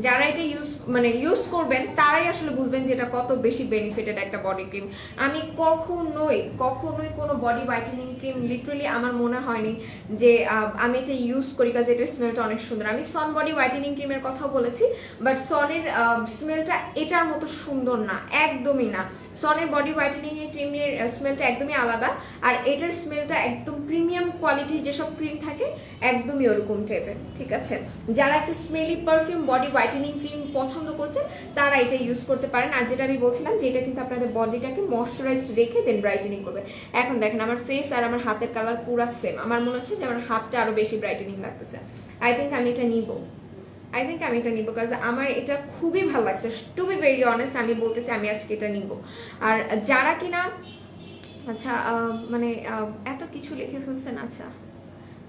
যারা এটা ইউজ করবেন তারাই আসলে বুঝবেন যে এটা কত বেশি বেনিফিটেড একটা বডি ক্রিম। আমি কখনোই কোনো বডি হোয়াইটেনিং ক্রিম লিটারালি আমার মনে হয়নি যে আমি এটা ইউজ করি, কাজ এটার স্মেলটা অনেক সুন্দর। আমি সন বডি হোয়াইটেনিং ক্রিমের কথাও বলেছি, বাট সনের স্মেলটা এটার মতো সুন্দর না, একদমই না। সনের বডি হোয়াইটেনিং এর ক্রিমের স্মেলটা একদমই আলাদা, আর এটার স্মেলটা একদম প্রিমিয়াম কোয়ালিটির যেসব ক্রিম থাকে একদমই ওরকম টাইপের, ঠিক আছে? যারা একটা smelly perfume body whitening cream পছন্দ করছে তারা এটা ইউজ করতে পারেন। আর যেটা আমি বলছিলাম যে এটা কিন্তু আপনাদের বডিটাকে ময়শ্চারাইজড রেখে দেন ব্রাইটেনিং করবে। এখন দেখেন আমার ফেস আর আমার হাতের কালার পুরা সেম, আমার মনে হচ্ছে যে আমার হাতটা আরো বেশি ব্রাইটেনিং লাগতেছে। আই থিঙ্ক আমি এটা নিব, কাজ আমার এটা খুবই ভালো লাগছে। টু বি ভেরি অনেস্ট আমি বলতেছি আমি আজকে এটা নিব। আর যারা কিনা আচ্ছা এত কিছু লিখে ফেলছেন, আচ্ছা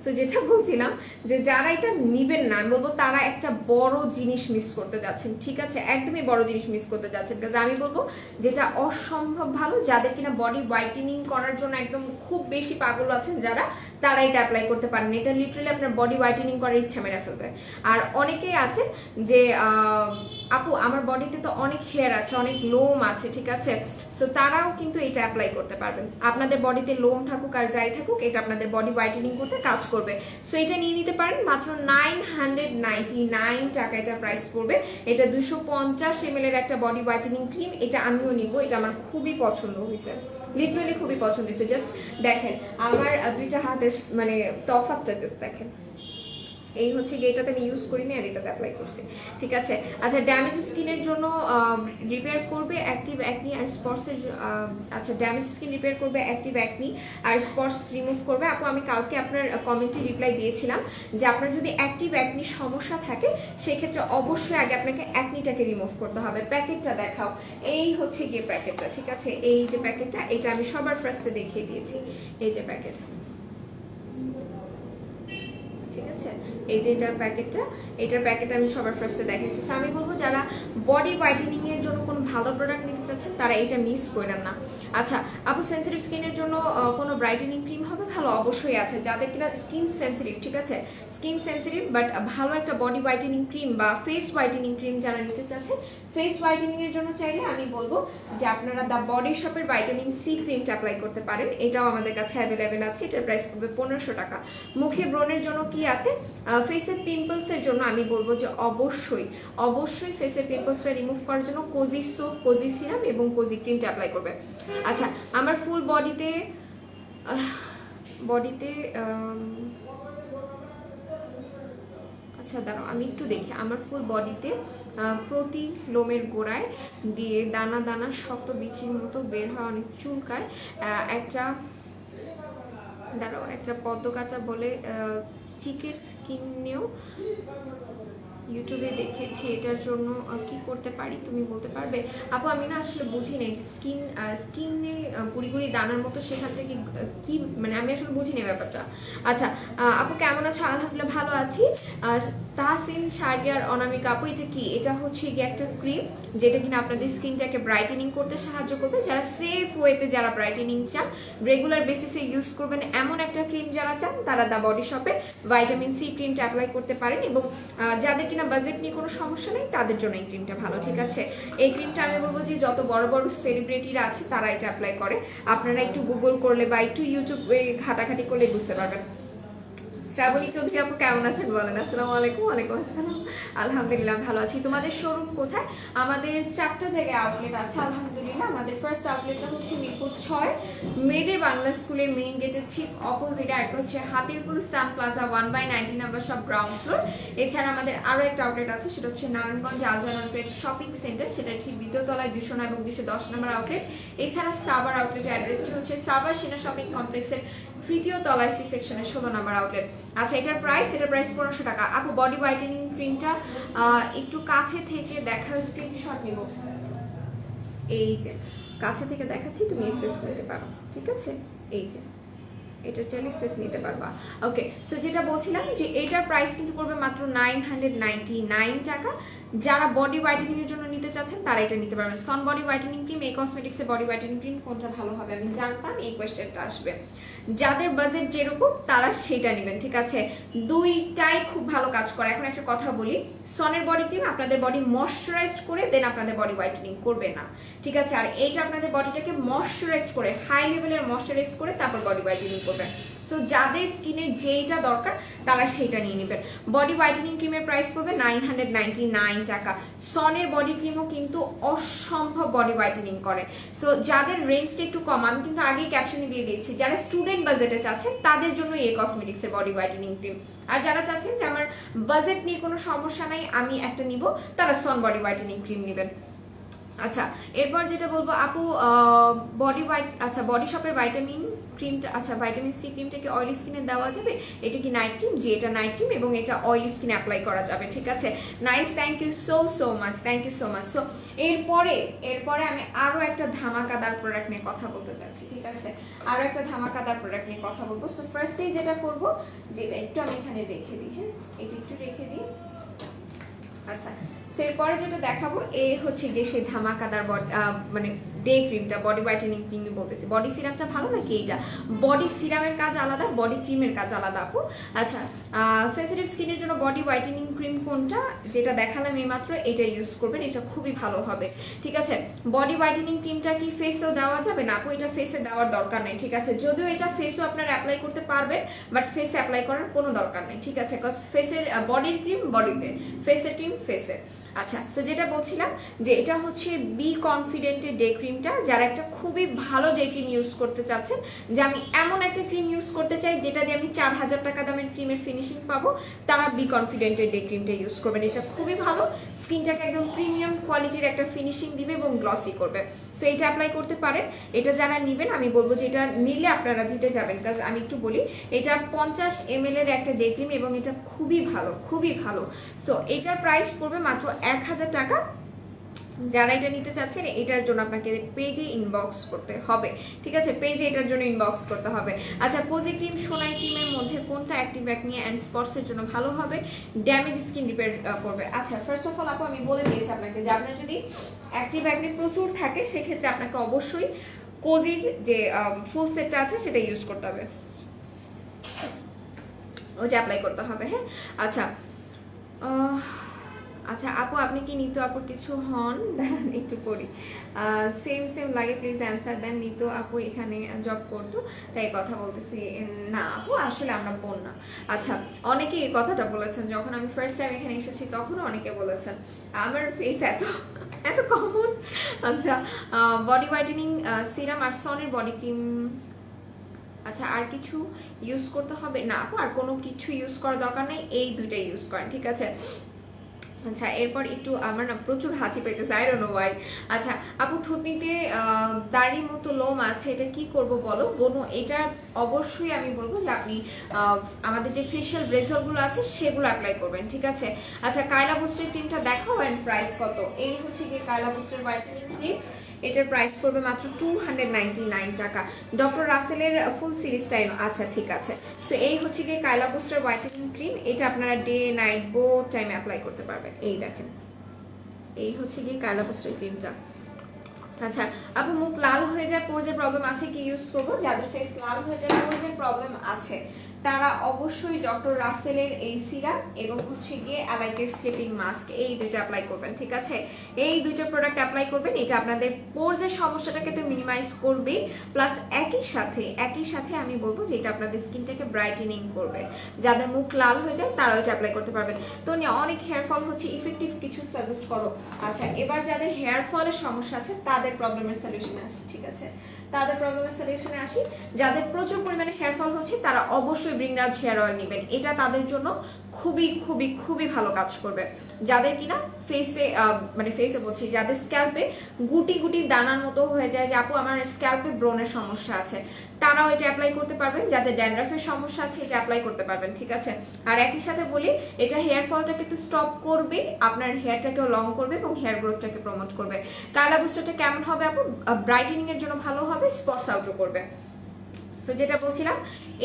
সো যেটা বলছিলাম যে যারা এটা নিবেন না, আমি বলবো তারা একটা বড় জিনিস মিস করতে যাচ্ছেন, ঠিক আছে? একদমই বড় জিনিস মিস করতে যাচ্ছেন। কাজ আমি বলবো যেটা অসম্ভব ভালো, যাদের কিনা বডি হোয়াইটেনিং করার জন্য একদম খুব বেশি পাগল আছেন যারা, তারা এটা অ্যাপ্লাই করতে পারেন। এটা লিটারালি আপনার বডি হোয়াইটেনিং করার ইচ্ছা মেরে ফেলবে। আর অনেকেই আছে যে আপু আমার বডিতে তো অনেক হেয়ার আছে, অনেক লোম আছে, ঠিক আছে? সো তারাও কিন্তু এটা অ্যাপ্লাই করতে পারবেন। আপনাদের বডিতে লোম থাকুক আর যাই থাকুক, এটা আপনাদের বডি হোয়াইটেনিং করতে কাজ করবে। সো এটা নিয়ে নিতে পারেন মাত্র 999 টাকা এটা প্রাইস পড়বে। এটা 250 ml এর একটা বডি হোয়াইটেনিং ক্রিম, এটা আমিও নিব। এটা আমার খুবই পছন্দ হয়েছে, লিটারালি খুবই পছন্দ হয়েছে। জাস্ট দেখেন আমার দুইটা হাতের তফাৎটা জাস্ট দেখেন। এই হচ্ছে এটাতে আমি ইউজ করিনি আর এটাতে অ্যাপ্লাই করছি, ঠিক আছে? আচ্ছা, ড্যামেজ স্কিনের জন্য রিপেয়ার করবে অ্যাক্টিভ অ্যাকনি আর স্পটসের, আচ্ছা ড্যামেজ স্কিন রিপেয়ার করবে অ্যাক্টিভ অ্যাকনি আর স্পটস রিমুভ করবে। আপু আমি কালকে আপনার কমেন্টে রিপ্লাই দিয়েছিলাম যে আপনার যদি অ্যাক্টিভ অ্যাকনির সমস্যা থাকে সেক্ষেত্রে অবশ্যই আগে আপনাকে অ্যাকনিটাকে রিমুভ করতে হবে। প্যাকেটটা দেখাও, এই হচ্ছে গিয়ে প্যাকেটটা, ঠিক আছে? এই যে প্যাকেটটা, এটা আমি সবার ফার্স্টে দেখিয়ে দিয়েছি। এই যে প্যাকেট, ঠিক আছে? এই যে এটার প্যাকেট আমি সবার ফার্স্টে দেখাইছি। সো আমি বলবো যারা বডি হোয়াইটেনিং এর জন্য কোনো ভালো প্রোডাক্ট নিতে চাচ্ছেন তারা এটা মিস করেন না। আচ্ছা আপু সেনসিটিভ স্কিনের জন্য কোনো ব্রাইটেনিং ক্রিম হবে ভালো? অবশ্যই আছে। যাদের কিনা স্কিন সেনসিটিভ, ঠিক আছে, স্কিন সেনসিটিভ বাট ভালো একটা বডি হোয়াইটেনিং ক্রিম বা ফেস হোয়াইটেনিং ক্রিম যারা নিতে চাচ্ছেন, ফেস হোয়াইটেনিং এর জন্য চাইলে আমি বলবো যে আপনারা দ্য বডি শপের ভাইটামিন সি ক্রিমটা অ্যাপ্লাই করতে পারেন। এটাও আমাদের কাছে অ্যাভেলেবেল আছে, এটার প্রাইস পড়বে 1500 টাকা। মুখে ব্রণের জন্য কি আছে? ফেসের পিম্পলসের জন্য আমি বলবো যে অবশ্যই ফেসের পিম্পলসটা রিমুভ করার জন্য কোজি সোপ, কোজি সিরাম এবং কোজি ক্রিমটা অ্যাপ্লাই করবে। আচ্ছা আমার ফুল বডিতে আচ্ছা দাঁড়াও আমি একটু দেখি। আমার ফুল বডিতে প্রতি লোমের গোড়ায় দিয়ে দানা দানা শক্ত বিচির মতো বের হয়, অনেক চুলকায়। একটা পদ্মকাঁচা বলে চিকেন স্কিনেও ইউটিউবে দেখেছি, এটার জন্য কি করতে পারি তুমি বলতে পারবে? আপু আমি না আসলে বুঝি নাই যে স্কিনে গুড়ি গুড়ি দানার মতো সেখান থেকে কি আমি আসলে বুঝি নাই ব্যাপারটা। আচ্ছা আপু কেমন আছো? আলহামদুলিল্লাহ ভালো আছি। তাহসিন শারিয়ার অনামিকা আপু, এটা কি? এটা হচ্ছে গিয়ে একটা ক্রিম যেটা কিনা আপনাদের স্কিনটাকে ব্রাইটেনিং করতে সাহায্য করবে। যারা সেফ ওয়েতে যারা ব্রাইটেনিং চান, রেগুলার বেসিসে ইউজ করবেন এমন একটা ক্রিম যারা চান, তারা দ্য বডি শপে ভাইটামিন সি ক্রিমটা অ্যাপ্লাই করতে পারেন। এবং যাদের কিনা বাজেট নিয়ে কোনো সমস্যা নেই তাদের জন্য এই ক্রিমটা ভালো, ঠিক আছে? এই ক্রিমটা আমি বলবো যে যত বড় বড় সেলিব্রিটিরা আছে তারা এটা অ্যাপ্লাই করে। আপনারা একটু গুগল করলে বা একটু ইউটিউবে ঘাটাঘাটি করলে বুঝতে পারবেন। শ্রাবণী চৌধুরী আপু কেমন আছেন বলেন? আসসালামু আলাইকুম। ওয়ালাইকুম আসসালাম, আলহামদুলিল্লাহ ভালো আছি। তোমাদের শোরুম কোথায়? আমাদের 4টা জায়গায় আউটলেট আছে আলহামদুলিল্লাহ। আমাদের ফার্স্ট আউটলেটটা হচ্ছে মিরপুর 6 মেয়েদের বাংলা স্কুলের মেইন গেটের ঠিক অপোজিটে। একটা হচ্ছে হাতিরপুল স্টান প্লাজা 1/90 নাম্বার সব গ্রাউন্ড ফ্লোর। এছাড়া আমাদের আরও একটা আউটলেট আছে, সেটা হচ্ছে নারায়ণগঞ্জ আলজান আউটলেট শপিং সেন্টার, সেটা ঠিক 2য় তলায় 209 এবং 210 নম্বর আউটলেট। এছাড়া সাভার আউটলেটের অ্যাড্রেসটি হচ্ছে সাভার সেনা শপিং কমপ্লেক্সের 3য় তলায় সি সেকশনের 16 নম্বর আউটলেট। আচ্ছা এটার প্রাইস 1500 টাকা। আপু বডি হোয়াইটেনিং ক্রিমটা একটু কাছে থেকে দেখার স্ক্রিনশট নিব, এই যে কাছে থেকে দেখাচ্ছি, তুমি এসএস নিতে পারো, ঠিক আছে? এই যে এটা চাইলে সেস নিতে পারবা। ওকে, সো যেটা বলছিলাম যে এটার প্রাইস কিন্তু পড়বে মাত্র 999 টাকা। যারা বডি হোয়াইটেনিং এর জন্য নিতে চাচ্ছেন তারা এটা নিতে পারবেন। সন বডি হোয়াইটেনিং ক্রিম, এই কসমেটিক্সের বডি হোয়াইটেনিং ক্রিম কোনটা ভালো হবে আমি জানতাম এই কোয়েশ্চেনটা আসবে। যাদের বাজেট যেরকম তারা সেটা নেবেন, ঠিক আছে? দুইটাই খুব ভালো কাজ করে। এখন একটা কথা বলি, সনের বডি ক্রিম আপনাদের বডি ময়শ্চারাইজড করে দেন আপনাদের বডি হোয়াইটেনিং করবে না, ঠিক আছে? আর এইটা আপনাদের বডিটাকে ময়শ্চারাইজ করে, হাই লেভেলের ময়শ্চারাইজ করে তারপর বডি হোয়াইটেনিং করবে। সো যাদের স্কিনের যেইটা দরকার তারা সেইটা নিয়ে নেবেন। বডি হোয়াইটেনিং ক্রিমের প্রাইস পড়বে 999 টাকা। সনের বডি ক্রিমও কিন্তু অসম্ভব বডি হোয়াইটেনিং করে। সো যাদের রেঞ্জটা একটু কম, আমি কিন্তু আগেই ক্যাপশনে দিয়ে দিয়েছি, যারা স্টুডেন্ট বাজেটে চাচ্ছেন তাদের জন্য এই কসমেটিক্সের বডি হোয়াইটেনিং ক্রিম। আর যারা চাচ্ছেন যে আমার বাজেট নিয়ে কোনো সমস্যা নাই, আমি একটা নিব, তারা সন বডি হোয়াইটেনিং ক্রিম নেবেন। আচ্ছা, এরপর যেটা বলবো আপু, বডি শপের ভাইটামিন ক্রিমটা, আচ্ছা ভাইটামিন সি ক্রিমটা কি অয়েলি স্কিনে দেওয়া যাবে? এটা কি নাইট ক্রিম? যে এটা নাইট ক্রিম এবং এটা অয়েলি স্কিনে অ্যাপ্লাই করা যাবে, ঠিক আছে? Nice, thank you so much, thank you so much. So এরপরে আমি আরো একটা ধামাকাদার প্রোডাক্ট নিয়ে কথা বলতে চাচ্ছি, ঠিক আছে? আরো একটা ধামাকাদার প্রোডাক্ট নিয়ে কথা বলবো। সো ফার্স্টেই যেটা করব, যেটা একটু আমি এখানে রেখে দিই, হ্যাঁ এটা একটু রেখে দিই। আচ্ছা, সো এরপরে যেটা দেখাবো এই হচ্ছে গিয়ে সেই ধামাকাদার মানে ডে ক্রিমটা, বডি হোয়াইটেনিং ক্রিমই বলতেছি। বডি সিরামটা ভালো নাকি এইটা? বডি সিরামের কাজ আলাদা, বডি ক্রিমের কাজ আলাদা আপু। আচ্ছা, সেনসিটিভ স্কিনের জন্য বডি হোয়াইটেনিং ক্রিম কোনটা? যেটা দেখালাম এইমাত্র, এটা ইউজ করবেন, এটা খুবই ভালো হবে, ঠিক আছে? বডি হোয়াইটেনিং ক্রিমটা কি ফেসেও দেওয়া যাবে? না আপু, এটা ফেসে দেওয়ার দরকার নেই, ঠিক আছে? যদিও এটা ফেসও আপনারা অ্যাপ্লাই করতে পারবেন, বাট ফেসে অ্যাপ্লাই করার কোনো দরকার নেই, ঠিক আছে? বিকজ ফেসের বডির ক্রিম বডিতে, ফেসের ক্রিম ফেসে। আচ্ছা, সো যেটা বলছিলাম যে এটা হচ্ছে বি কনফিডেন্টের ডে ক্রিমটা। যারা একটা খুবই ভালো ডে ক্রিম ইউজ করতে চাচ্ছেন, যে আমি এমন একটা ক্রিম ইউজ করতে চাই যেটা দিয়ে আমি 4000 টাকা দামের ক্রিমের ফিনিশিং পাবো, তারা বি কনফিডেন্টের ডে ক্রিমটা ইউজ করবেন। এটা খুবই ভালো, স্কিনটাকে একদম প্রিমিয়াম কোয়ালিটির একটা ফিনিশিং দিবে এবং গ্লসি করবে। সো এটা অ্যাপ্লাই করতে পারেন। এটা যারা নেবেন আমি বলবো যে এটা নিলে আপনারা জিতে যাবেন। কাজ আমি একটু বলি, এটা 50 ml এর একটা ডে ক্রিম এবং এটা খুবই ভালো, খুবই ভালো। সো এটার প্রাইস পড়বে মাত্র 1000 টাকা। যারা এটা নিতে চাচ্ছেন এটার জন্য আপনাকে পেজে ইনবক্স করতে হবে, ঠিক আছে? পেজে এটার জন্য ইনবক্স করতে হবে। আচ্ছা, কোজি ক্রিম সোনাই ক্রিমের মধ্যে কোনটা অ্যাক্টিভ অ্যাকনি অ্যান্ড স্পটসের জন্য ভালো হবে, ড্যামেজ স্কিন রিপেয়ার করবে? আচ্ছা, ফার্স্ট অফ অল আপু আমি বলে দিয়েছি আপনাকে যে আপনার যদি অ্যাক্টিভ অ্যাকনি প্রচুর থাকে সেক্ষেত্রে আপনাকে অবশ্যই কোজির যে ফুল সেটটা আছে সেটা ইউজ করতে হবে, ওটা অ্যাপ্লাই করতে হবে, হ্যাঁ? আচ্ছা, আচ্ছা আপু, আপনি কি নিতু আপুর কিছু হন? দাঁড়ান একটু পড়ি। সেম লাগে, প্লিজ অ্যান্সার দেন। নিতু আপু এখানে জব করতো তাই কথা বলতেছি। না আপু, আসলে আমরা বোন না। আচ্ছা, অনেকে এই কথাটা বলেছেন, যখন আমি ফার্স্ট টাইম এখানে এসেছি তখনও অনেকে বলেছেন আমার ফেস এত এত কমন। আচ্ছা, বডি হোয়াইটেনিং সিরাম আর সনের বডি ক্রিম, আচ্ছা আর কিছু ইউজ করতে হবে? না আপু, আর কোনো কিছু ইউজ করার দরকার নেই, এই দুইটা ইউজ করেন, ঠিক আছে? আচ্ছা, এরপর একটু আমার না প্রচুর হাঁচি পেতেছে, আই ডোন্ট নো ওয়াই। আচ্ছা আপু, থুতনিতে দাড়ির মতো লোম আছে, এটা কি করব বলো? বোনো, এটা অবশ্যই আমি বলবো যে আপনি আমাদের যে ফেশিয়াল ব্রেজারগুলো আছে সেগুলো অ্যাপ্লাই করবেন, ঠিক আছে? আচ্ছা, কায়লা বুস্টের ক্রিমটা দেখাও অ্যান্ড প্রাইস কত? এই হচ্ছে গিয়ে কায়লা বুস্টের হোয়াইটেনিং ক্রিম, এটার প্রাইস পড়বে মাত্র 299 টাকা। ডক্টর রাসেলের ফুল সিরিজটাই, আচ্ছা ঠিক আছে। সো এই হচ্ছে গিয়ে কায়লা বুস্টার হোয়াইটেনিং ক্রিম, এটা আপনারা day night both time apply করতে পারবেন। এই দেখেন, এই হচ্ছে গিয়ে কায়লা বুস্টার ক্রিমটা। আচ্ছা আপু, মুখ লাল হয়ে যায়, পোরজের প্রবলেম আছে, কি ইউজ করবো? যাদের ফেস লাল হয়ে যায়, পোরজের প্রবলেম আছে, তারা অবশ্যই ডক্টর রাসেলের এই সিরাম এবং হচ্ছে গিয়ে অ্যালাইটের স্লিপিং মাস্ক, এই দুইটা অ্যাপ্লাই করবেন, ঠিক আছে? এই দুইটা প্রোডাক্ট অ্যাপ্লাই করবেন। এটা আপনাদের পোরজের সমস্যাটাকে তো মিনিমাইজ করবে, প্লাস একই সাথে আমি বলবো যে এটা আপনাদের স্কিনটাকে ব্রাইটেনিং করবে। যাদের মুখ লাল হয়ে যায় তারা এটা অ্যাপ্লাই করতে পারবেন। তো অনেক হেয়ার ফল হচ্ছে, ইফেক্টিভ কিছু সাজেস্ট করো। আচ্ছা, এবার যাদের হেয়ার ফলের সমস্যা আছে তাদের প্রবলেমের সলিউশনে আসি, ঠিক আছে? তাদের প্রবলেমের সলিউশনে আসি। যাদের প্রচুর পরিমাণে হেয়ার ফল হচ্ছে তারা অবশ্যই ব্রিংরাজ হেয়ার অয়েল নেবেন, এটা তাদের জন্য খুবই খুবই খুবই ভালো কাজ করবে। যাদের কিনা ফেসে মানে ফেসে বলছি, যাদের স্ক্যাল্পে গুটি গুটি দানার মতো হয়ে যায়, যে আপু আমার স্ক্যাল্পে ব্রনের সমস্যা আছে, তারাও এটা অ্যাপ্লাই করতে পারবেন। যাদের ড্যান্ড্রাফের সমস্যা আছে এটা অ্যাপ্লাই করতে পারবেন, ঠিক আছে? আর একই সাথে বলি, এটা হেয়ার ফলটাকে তো স্টপ করবে, আপনার হেয়ারটাকেও লং করবে এবং হেয়ার গ্রোথটাকে প্রমোট করবে। কায়লা বুস্টারটা কেমন হবে আপু? ব্রাইটেনিং এর জন্য ভালো হবে, স্পটস আউটও করবে। তো যেটা বলছিলাম,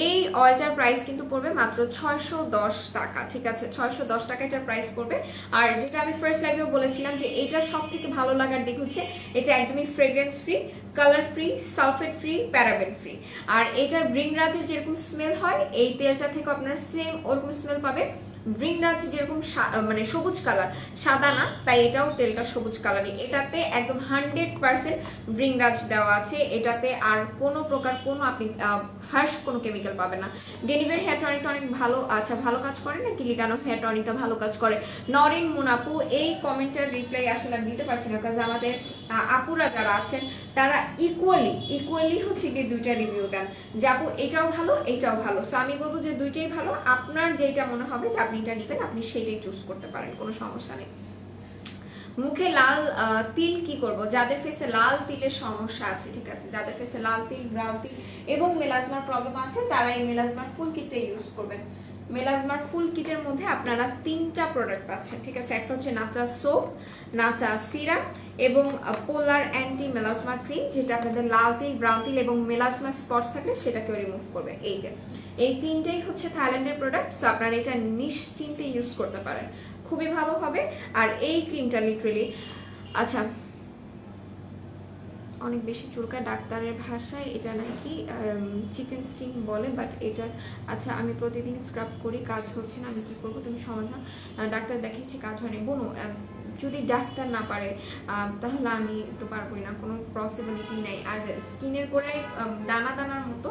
এই অয়েলটার প্রাইস কিন্তু পড়বে মাত্র 610 টাকা, ঠিক আছে? 610 টাকা এটার প্রাইস পড়বে। আর যেটা আমি ফার্স্ট লাইভেও বলেছিলাম যে এটার সব থেকে ভালো লাগার দিক হচ্ছে এটা একদমই fragrance free, colour free, sulphate free, paraben free. আর এটার ব্রিংরাজের যেরকম স্মেল হয় এই তেলটা থেকে আপনারা সেম ওরকম স্মেল পাবে। ব্রিংরাজ যেরকম মানে সবুজ কালার, সাদা না, তাই এটাও তেলটা সবুজ কালারই। এটাতে একদম 100% ব্রিংরাজ দেওয়া আছে। এটাতে আর কোনো প্রকার কোনো আপনি হার্শ কোনো কেমিক্যাল পাবেন না। ডেনিভের হেয়ার টনিকটা অনেক ভালো, আচ্ছা ভালো কাজ করে নাকি লিগানো হেয়ার টনিকটা ভালো কাজ করে? নরিন মুনাপু, এই কমেন্টের রিপ্লাই আসলে আমি দিতে পারছি না, কাজ আমাদের আপুরা যারা আছেন তারা ইকুয়ালি হচ্ছে গিয়ে দুইটা রিভিউ দেন যে আপু এটাও ভালো এটাও ভালো। সো আমি বলবো যে দুইটাই ভালো, আপনার যেটা মনে হবে যে আপনি এটা নেবেন আপনি সেটাই চুজ করতে পারেন, কোনো সমস্যা নেই। মুখে লাল তিল কি করব? যাদের ফেসে লাল তিলের সমস্যা আছে, ঠিক আছে, যাদের ফেসে লাল তিল, ব্রাউ তিল এবং মেলাজমার প্রবলেম আছে তারা এই মেলাজমার ফুল কিটটা ইউজ করবেন। মেলাজমার ফুল কিটের মধ্যে আপনারা 3টা প্রোডাক্ট পাচ্ছেন, ঠিক আছে? একটা হচ্ছে নাচা সোপ, নাচা সিরাম এবং পোলার অ্যান্টি মেলাজমা ক্রিম, যেটা আপনাদের লাল তিল, ব্রাউন তিল এবং মেলাজমা স্পটস থাকলে সেটাকেও রিমুভ করবে। এই যে এই 3টাই হচ্ছে থাইল্যান্ডের প্রোডাক্ট, সো আপনারা এটা নিশ্চিন্তে ইউজ করতে পারেন, খুবই ভালো হবে। আর এই ক্রিমটা লিটারেলি, আচ্ছা অনেক বেশি চুলকায়, ডাক্তারের ভাষায় এটা নাকি চিকেন স্কিন বলে, বাট এটা আচ্ছা আমি প্রতিদিন স্ক্রাব করি, কাজ হচ্ছে না, আমি কি করবো? তুমি সমাধান, ডাক্তার দেখিয়েছি কাজ হয়নি। বোনো, যদি ডাক্তার না পারে তাহলে আমি তো পারবোই না, কোনো পসিবিলিটি নেই। আর স্কিনের গোড়ায় দানা দানার মতো,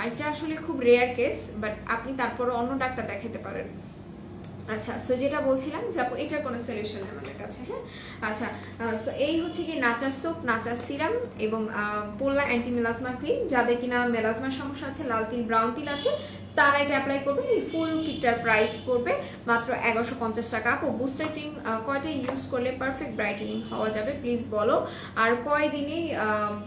এটা আসলে খুব রেয়ার কেস, বাট আপনি তারপরে অন্য ডাক্তার দেখাতে পারেন। আচ্ছা, সো যেটা বলছিলাম যে আপু এটার কোনো সলিউশন আমাদের কাছে, হ্যাঁ। আচ্ছা, সো এই হচ্ছে কি নাচা সোপ, নাচা সিরাম এবং পোলা অ্যান্টি মেলাজমা ক্রিম। যাদের কিনা মেলাজমার সমস্যা আছে, লাল তিল, ব্রাউন তিল আছে, তারা এটা অ্যাপ্লাই করবেন। এই ফুল কিটটার প্রাইস পড়বে মাত্র 1150 টাকা। আপু বুস্টার ক্রিম কয়টা ইউজ করলে পারফেক্ট ব্রাইটেনিং হওয়া যাবে প্লিজ বলো, আর কয়দিনেই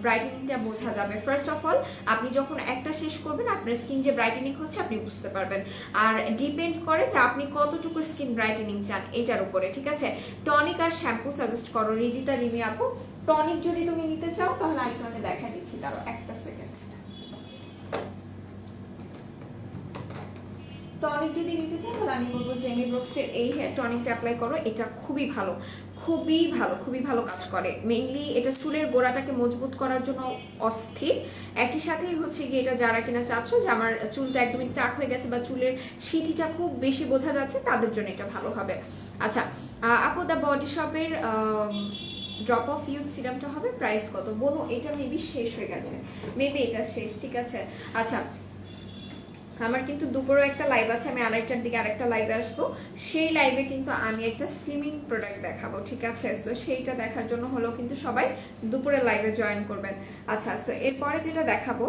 ব্রাইটেনিংটা বোঝা যাবে? ফার্স্ট অফ অল আপনি যখন একটা শেষ করবেন আপনার স্কিন যে ব্রাইটেনিং হচ্ছে আপনি বুঝতে পারবেন। আর ডিপেন্ড করে যে আপনি কতটুকু স্কিন ব্রাইটেনিং চান এটার উপরে, ঠিক আছে? টনিক আর শ্যাম্পু সাজেস্ট করো রিদিতা রিমি আপু। টনিক যদি তুমি নিতে চাও তাহলে আমি তোমাকে দেখা দিচ্ছি, তারও একটা সেকেন্ড। টনিক যদি নিতে চাও তাহলে আমি বলবো জেমি ব্রুকসের এই হেয়ার টনিকটা অ্যাপ্লাই করো, এটা খুবই ভালো, খুবই ভালো, খুবই ভালো কাজ করে। মেইনলি এটা চুলের গোড়াটাকে মজবুত করার জন্য অস্থির। একই সাথেই হচ্ছে গিয়ে এটা যারা কিনা চাচ্ছ যে আমার চুলটা একদমই টাক হয়ে গেছে বা চুলের সিঁথিটা খুব বেশি বোঝা যাচ্ছে তাদের জন্য এটা ভালো হবে। আচ্ছা আপু দ্য বডি শপের ড্রপ অফ ইউথ সিরামটা হবে প্রাইস কত? বলো, এটা মেবি শেষ হয়ে গেছে, মেবি এটা শেষ, ঠিক আছে? আচ্ছা আমার কিন্তু দুপুরে একটা লাইভ আছে, আমি আরেকটার দিকে আরেকটা লাইভে আসবো, সেই লাইভে কিন্তু আমি একটা স্লিমিং প্রোডাক্ট দেখাবো, ঠিক আছে? সো সেইটা দেখার জন্য হলো কিন্তু সবাই দুপুরে লাইভে জয়েন করবেন। আচ্ছা, সো এরপরে যেটা দেখাবো,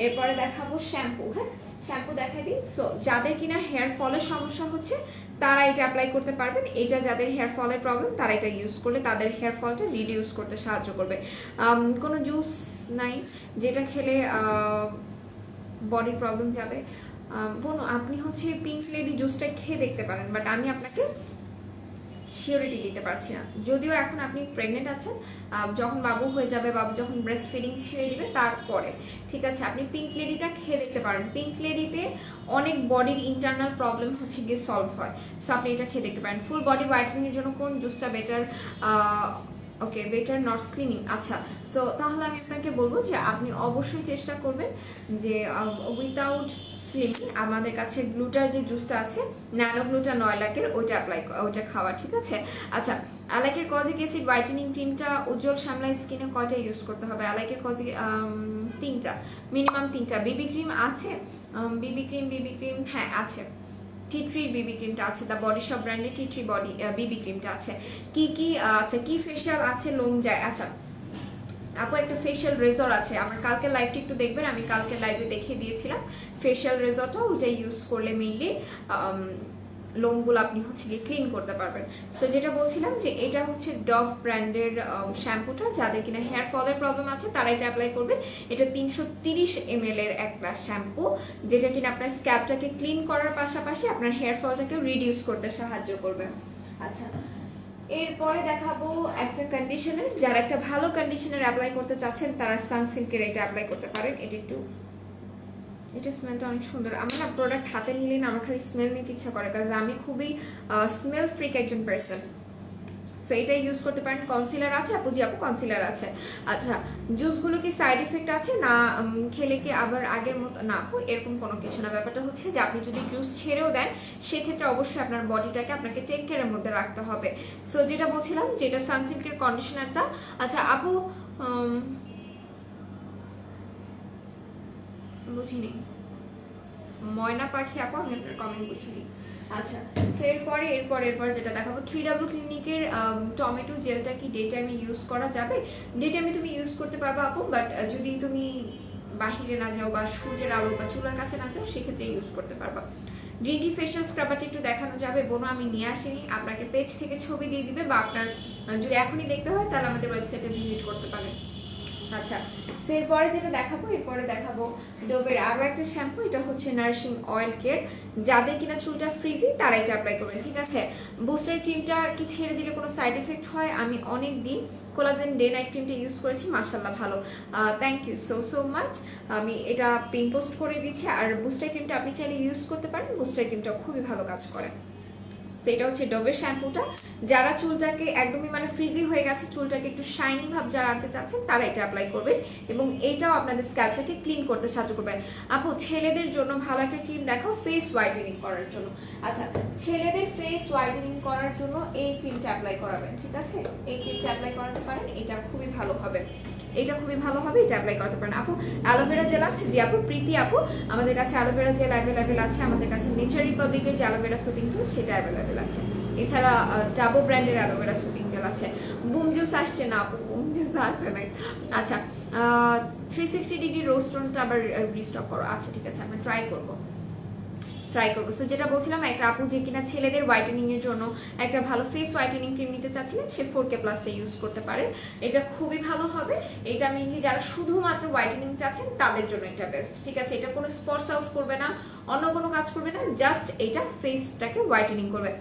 এরপরে দেখাবো শ্যাম্পু। হ্যাঁ, শ্যাম্পু দেখাই দিই। সো যাদের কিনা হেয়ার ফলের সমস্যা হচ্ছে তারা এটা অ্যাপ্লাই করতে পারবেন। এটা যাদের হেয়ার ফলের প্রবলেম তারা এটা ইউজ করলে তাদের হেয়ার ফলটা রিডিউস করতে সাহায্য করবে। কোনো জুস নাই যেটা খেলে বডির প্রবলেম যাবে? বোনো আপনি হচ্ছে পিঙ্ক লেডি জুসটা খেয়ে দেখতে পারেন, বাট আমি আপনাকে সিওরিটি দিতে পারছি না। যদিও এখন আপনি প্রেগনেন্ট আছেন, যখন বাবু হয়ে যাবে, বাবু যখন ব্রেস্ট ফিডিং ছেড়ে দিবে তারপরে, ঠিক আছে, আপনি পিঙ্ক লেডিটা খেয়ে দেখতে পারেন। পিঙ্ক লেডিতে অনেক বডির ইন্টারনাল প্রবলেম হচ্ছে গিয়ে সলভ হয়, সো আপনি এটা খেয়ে দেখতে পারেন। ফুল বডি হোয়াইটেনিংয়ের জন্য কোন জুসটা better? Okay, better not slimming. আচ্ছা, সো তাহলে আমি আপনাকে বলবো যে আপনি অবশ্যই চেষ্টা করবেন যে উইথাউট স্লিমিং আমাদের কাছে গ্লুটার যে জুসটা আছে, ন্যানো গ্লুটা 9 লাখের, ওইটা ওইটা খাওয়া, ঠিক আছে? আচ্ছা, অ্যালাইকের কজিক অ্যাসিড হোয়াইটেনিং ক্রিমটা উজ্জ্বল শ্যামলা স্কিনে কয়টা ইউজ করতে হবে? অ্যালাইকের কজিক 3টা, মিনিমাম 3টা। বিবি ক্রিম আছে? বিবি ক্রিম হ্যাঁ আছে, টি3 বিবি ক্রিমটা আছে, দ্য বডি শপ ব্র্যান্ডে টি3 বডি বিবি ক্রিমটা আছে। কি আচ্ছা কি ফেশিয়াল আছে লোম যায়? আচ্ছা আপু একটা ফেশিয়াল রেজর আছে, আমার কালকে লাইভটা একটু দেখবেন, আমি কালকে লাইভে দেখিয়ে দিয়েছিলাম ফেশিয়াল রেজরটা, ওইটা ইউজ করলে মেইনলি লোমগুলো আপনি হচ্ছে গিয়ে ক্লিন করতে পারবেন। সো যেটা বলছিলাম যে এটা হচ্ছে ডভ ব্র্যান্ডের শ্যাম্পুটা, যাদের কিনা হেয়ার ফলের প্রবলেম আছে তারা এটা অ্যাপ্লাই করবে। এটা 330 ml এর একটা শ্যাম্পু, যেটা কিনা আপনার স্ক্যাল্পটাকে ক্লিন করার পাশাপাশি আপনার হেয়ার ফলটাকেও রিডিউস করতে সাহায্য করবে। আচ্ছা, এরপরে দেখাবো একটা কন্ডিশনার। যারা একটা ভালো কন্ডিশনার অ্যাপ্লাই করতে চাচ্ছেন তারা সানসিল্কের এটা অ্যাপ্লাই করতে পারেন। এটা একটু এটা স্মেলটা অনেক সুন্দর। আমার না প্রোডাক্ট হাতে নিলেই না আমার খালি স্মেল নিতে ইচ্ছা করে, কারণ আমি খুবই স্মেল ফ্রিক একজন পার্সন। সো এটা ইউজ করতে পারেন। কনসিলার আছে আপু? জি আপু কনসিলার আছে। আচ্ছা, জুসগুলো কি সাইড এফেক্ট আছে না, খেলে কি আবার আগের মতো? না আপু, এরকম কোনো কিছু না। ব্যাপারটা হচ্ছে যে আপনি যদি জুস ছেড়েও দেন সেক্ষেত্রে অবশ্যই আপনার বডিটাকে আপনাকে টেক কেয়ারের মধ্যে রাখতে হবে। সো যেটা বলছিলাম, যেটা সানসিল্কের কন্ডিশনারটা। আচ্ছা আপু, বুঝিনি ময়না পাখি আপু, আমি আপনার কমেন্ট বুঝিনি। আচ্ছা, সো এরপর যেটা দেখাবো, 3W ক্লিনিকের টমেটো জেলটা কি ডে টাইমে ইউজ করা যাবে? ডে টাইমে তুমি ইউজ করতে পারবে আপু, বাট যদি তুমি বাহিরে না যাও বা সূর্যের আলো বা চুলার কাছে না যাও সেক্ষেত্রে ইউজ করতে পারবা। গ্রিন টি ফেশিয়াল স্ক্রাবারটা একটু দেখানো যাবে? বোনো আমি নিয়ে আসিনি, আপনাকে পেজ থেকে ছবি দিয়ে দিবে, বা আপনার যদি এখনই দেখতে হয় তাহলে আমাদের ওয়েবসাইটে ভিজিট করতে পারেন। আচ্ছা, সো এরপরে যেটা দেখাবো, ডোভের আরও একটা শ্যাম্পু। এটা হচ্ছে নারিশিং অয়েল কেয়ার। যাদের কিনা চুলটা ফ্রিজি তারা এটা অ্যাপ্লাই করবেন, ঠিক আছে? বুস্টার ক্রিমটা কি ছেড়ে দিলে কোনো সাইড এফেক্ট হয়? আমি অনেক দিন কোলাজেন ডে নাইট ক্রিমটা ইউজ করেছি, মাশাআল্লাহ ভালো। Thank you so much. আমি এটা পিন পোস্ট করে দিচ্ছি। আর বুস্টার ক্রিমটা আপনি চাইলে ইউজ করতে পারেন, বুস্টার ক্রিমটা খুবই ভালো কাজ করে। সেটা হচ্ছে ডোভের শ্যাম্পুটা। যারা চুলটাকে একদমই মানে ফ্রিজি হয়ে গেছে, চুলটাকে একটু শাইনি ভাব যারা আনতে চাচ্ছেন তারা এটা অ্যাপ্লাই করবেন, এবং এইটাও আপনাদের স্ক্যাল্পটাকে ক্লিন করতে সাহায্য করবে। আপু ছেলেদের জন্য ভালো একটা ক্রিম দেখাও ফেস হোয়াইটেনিং করার জন্য। আচ্ছা, ছেলেদের ফেস হোয়াইটেনিং করার জন্য এই ক্রিমটা অ্যাপ্লাই করাবেন, ঠিক আছে? এই ক্রিমটা অ্যাপ্লাই করাতে পারেন, এটা খুবই ভালো হবে, এটা অ্যাপ্লাই করতে পারেন। আপু অ্যালোভেরা জেল আছে? জি আপু, প্রীতি আপু আমাদের কাছে অ্যালোভেরা জেল অ্যাভেলেবেল আছে। আমাদের কাছে নেচার রিপাবলিকের যে অ্যালোভেরা সুতিং জেল সেটা অ্যাভেলেবেল আছে। এছাড়া ডাবো ব্র্যান্ডের অ্যালোভেরা সুতিং জেল আছে। বুম জুস আসছে না আপু? বুম জুস আসছে না। আচ্ছা, 360 ডিগ্রি রোস্টনটা আবার রিস্টক করো। আচ্ছা ঠিক আছে, আমি ট্রাই করবো। সো যেটা বলছিলাম, একটা আপু যে কিনা ছেলেদের হোয়াইটেনিং এর জন্য একটা ভালো ফেস হোয়াইটেনিং ক্রিম নিতে চাচ্ছিলেন, সে 4K প্লাসটা ইউজ করতে পারেন। এটা খুবই ভালো হবে। এটা মেইনলি যারা শুধুমাত্র হোয়াইটেনিং চাচ্ছেন তাদের জন্য এটা বেস্ট, ঠিক আছে? এটা কোনো স্পটস আউট করবে না, অন্য কোনো কাজ করবে না, জাস্ট এটা ফেসটাকে হোয়াইটেনিং করবে।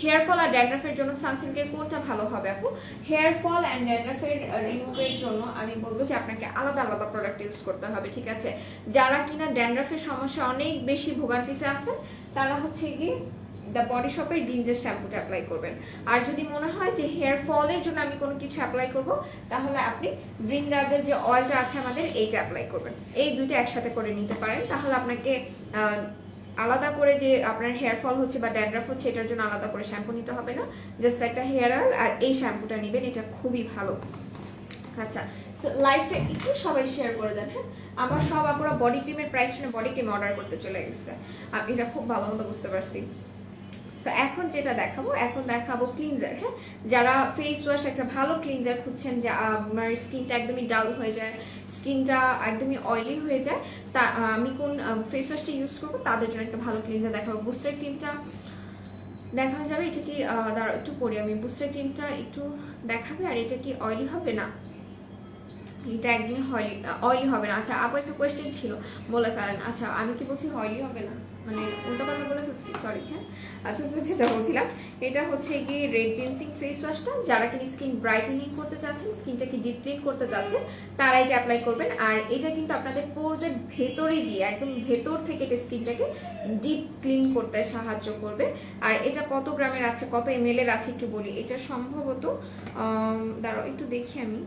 হেয়ার ফল আর ড্যান্ড্রাফের জন্য সানসিল্কের কোনটা ভালো হবে আপু? হেয়ার ফল অ্যান্ড ড্যান্ড্রাফের রিমুভের জন্য আমি বলবো যে আপনাকে আলাদা আলাদা প্রোডাক্ট ইউজ করতে হবে, ঠিক আছে? যারা কিনা ড্যান্ড্রাফের সমস্যা অনেক বেশি ভোগান্তিতে আসেন তারা হচ্ছে গিয়ে দ্য বডি শপের জিঞ্জার শ্যাম্পুটা অ্যাপ্লাই করবেন। আর যদি মনে হয় যে হেয়ার ফলের জন্য আমি কোনো কিছু অ্যাপ্লাই করব, তাহলে আপনি গ্রিন রাজের যে অয়েলটা আছে আমাদের, এইটা অ্যাপ্লাই করবেন। এই দুইটা একসাথে করে নিতে পারেন, তাহলে আপনাকে আলাদা করে যে আপনার হেয়ার ফল হচ্ছে বা ড্যান্ড্রাফ হচ্ছে এটার জন্য আলাদা করে শ্যাম্পু নিতে হবে না, জাস্ট একটা হেয়ার অয়েল আর এই শ্যাম্পুটা নেবেন, এটা খুবই ভালো। আচ্ছা, সো লাইফটা একটু সবাই শেয়ার করে দেন। হ্যাঁ, আমার সব আপুরা বডি ক্রিমের প্রাইস শুনে বডি ক্রিম অর্ডার করতে চলে গেছে, আমি এটা খুব ভালো মতো বুঝতে পারছি। সো এখন যেটা দেখাবো ক্লিনজার। হ্যাঁ, যারা ফেস ওয়াশ একটা ভালো ক্লিনজার খুঁজছেন, যে আমার স্কিনটা একদমই ডাল হয়ে যায়, স্কিনটা একদমই অয়েলি হয়ে যায়, তা আমি কোন ফেস ওয়াশটা ইউজ করবো তাদের জন্য একটা ভালো ক্লিনজার দেখাবো। বুস্টার ক্রিমটা দেখানো যাবে? এটা কি দাঁড়াও একটু পরে আমি বুস্টার ক্রিমটা একটু দেখাবে। আর এটা কি অয়েলি হবে না? এটা একদমই অয়েলি হবে না। আচ্ছা আপু একটা কোয়েশ্চেন ছিল, বলে ফেলেন। আচ্ছা আমি কি বলছি অয়েলি হবে না, মানে উল্টো পাল্টা বলে ফেলছি, সরি। হ্যাঁ, আচ্ছা যেটা বলছিলাম, এটা হচ্ছে গিয়ে রেড জিনসিং ফেস ওয়াশটা। যারা কিনা স্কিন ব্রাইটেনিং করতে চাচ্ছেন, স্কিনটাকে ডিপ ক্লিন করতে চাচ্ছেন, তারা এটা অ্যাপ্লাই করবেন। আর এটা কিন্তু আপনাদের পোরসের ভেতরে গিয়ে একদম ভেতর থেকে এটা স্কিনটাকে ডিপ ক্লিন করতে সাহায্য করবে। আর এটা কত গ্রামের আছে, কত ml এর আছে একটু বলি। এটা সম্ভবত দাঁড়াও একটু দেখি, আমি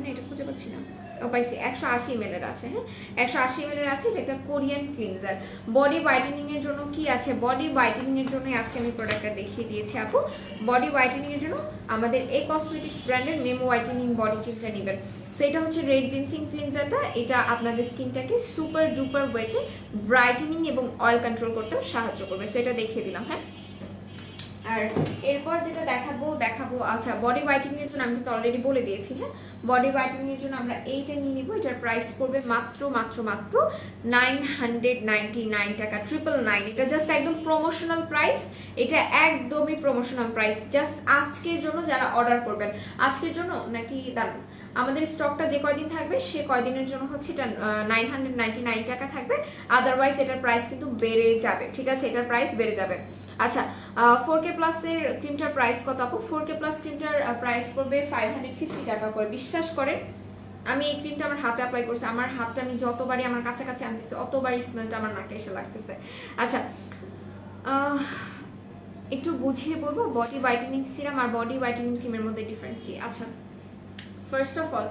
না এটা খুঁজে পাচ্ছি না। ও পাইছি, 180 ml এর আছে। হ্যাঁ, 180 ml এর আছে। এটা একটা কোরিয়ান ক্লিনজার। বডি হোয়াইটেনিং এর জন্য কি আছে? বডি হোয়াইটেনিং এর জন্য আজকে আমি প্রোডাক্টটা দেখিয়ে দিয়েছি আপু। বডি হোয়াইটেনিং এর জন্য আমাদের এই কসমেটিক্স ব্র্যান্ডের মেমো হোয়াইটেনিং বডি ক্লিনজার নেবেন। সো এটা হচ্ছে রেড জিনসিং ক্লিনজারটা। এটা আপনাদের স্কিনটাকে সুপার ডুপার ওয়েতে ব্রাইটেনিং এবং অয়েল কন্ট্রোল করতেও সাহায্য করবে। সো এটা দেখিয়ে দিলাম। হ্যাঁ, আর এরপর যেটা দেখাবো আচ্ছা বডি হোয়াইটেনিং এর জন্য আমি কিন্তু অলরেডি বলে দিয়েছি। হ্যাঁ, বডি হোয়াইটেনিং এর জন্য আমরা এইটা নিয়ে নিব। এটার প্রাইস পড়বে মাত্র 999 টাকা, 999। এটা জাস্ট একদম প্রমোশনাল প্রাইস, এটা একদমই প্রমোশনাল প্রাইস জাস্ট আজকের জন্য যারা অর্ডার করবেন। আজকের জন্য নাকি দাঁড়ান, আমাদের স্টকটা যে কয়দিন থাকবে সে কয়দিনের জন্য হচ্ছে এটা 999 টাকা থাকবে। আদারওয়াইজ এটার প্রাইস কিন্তু বেড়ে যাবে, ঠিক আছে? এটার প্রাইস বেড়ে যাবে। আচ্ছা, 4K প্লাস এর ক্রিমটার প্রাইস কত আপু? 4K প্লাস ক্রিমটার প্রাইস পড়বে 550 টাকা করে। বিশ্বাস করেন আমি এই ক্রিমটা আমার হাতে অ্যাপ্লাই করছি, আমার হাতটা আমি যতবারই আমার কাছাকাছি আনতেছি অতবারই স্মেলটা আমার নাকে এসে লাগতেছে। আচ্ছা একটু বুঝিয়ে বলবো বডি হোয়াইটেনিং সিরাম আর বডি হোয়াইটেনিং ক্রিমের মধ্যে ডিফারেন্ট কি? আচ্ছা first of all